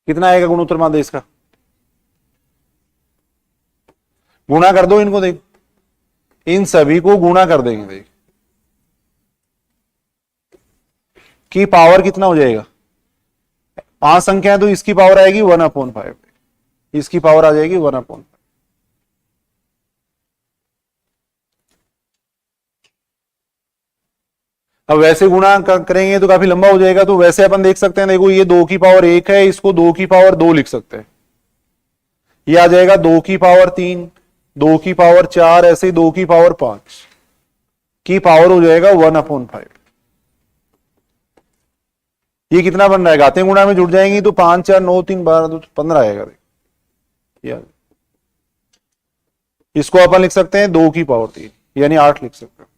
कितना आएगा गुणोत्तर माध्य इसका? गुणा कर दो इनको, देख इन सभी को गुणा कर देंगे, देख की पावर कितना हो जाएगा? 5 संख्या है तो इसकी पावर आएगी 1/5, इसकी पावर आ जाएगी 1/5। अब वैसे गुणा करेंगे तो काफी लंबा हो जाएगा, तो वैसे अपन देख सकते हैं, देखो ये 2 की पावर 1 है, इसको 2 की पावर 2 लिख सकते हैं। ये आ जाएगा 2 की पावर 3, 2 की पावर 4, ऐसे 2 की पावर 5 की पावर हो जाएगा 1/5। ये कितना बन रहा है? घाते गुणा में जुड़ जाएंगी तो 5 4 9 3 12 2 15 आएगा। यार इसको अपन लिख सकते हैं 2 की पावर 3 यानी 8 लिख सकते हैं।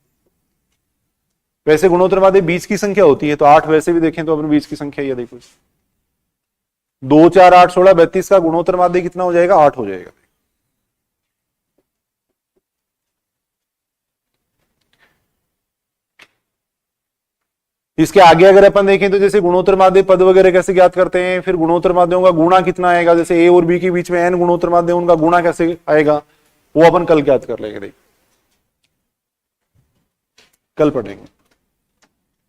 वैसे गुणोत्तर माध्य बीज की संख्या होती है, तो 8 वैसे भी देखें तो अपन बीज की संख्या ये देखो, 2 4 8 16 32 का गुणोत्तर माध्य कितना हो जाएगा? 8 हो जाएगा। इसके आगे अगर अपन देखें तो जैसे गुणोत्तर माध्य पद वगैरह कैसे ज्ञात करते हैं, फिर गुणोत्तर माध्यों का गुणा कितना आएगा, जैसे ए और बी के बीच में n गुणोत्तर माध्य, उनका गुणा कैसे आएगा, वो अपन कल ज्ञात कर लेंगे, कल पढ़ेंगे।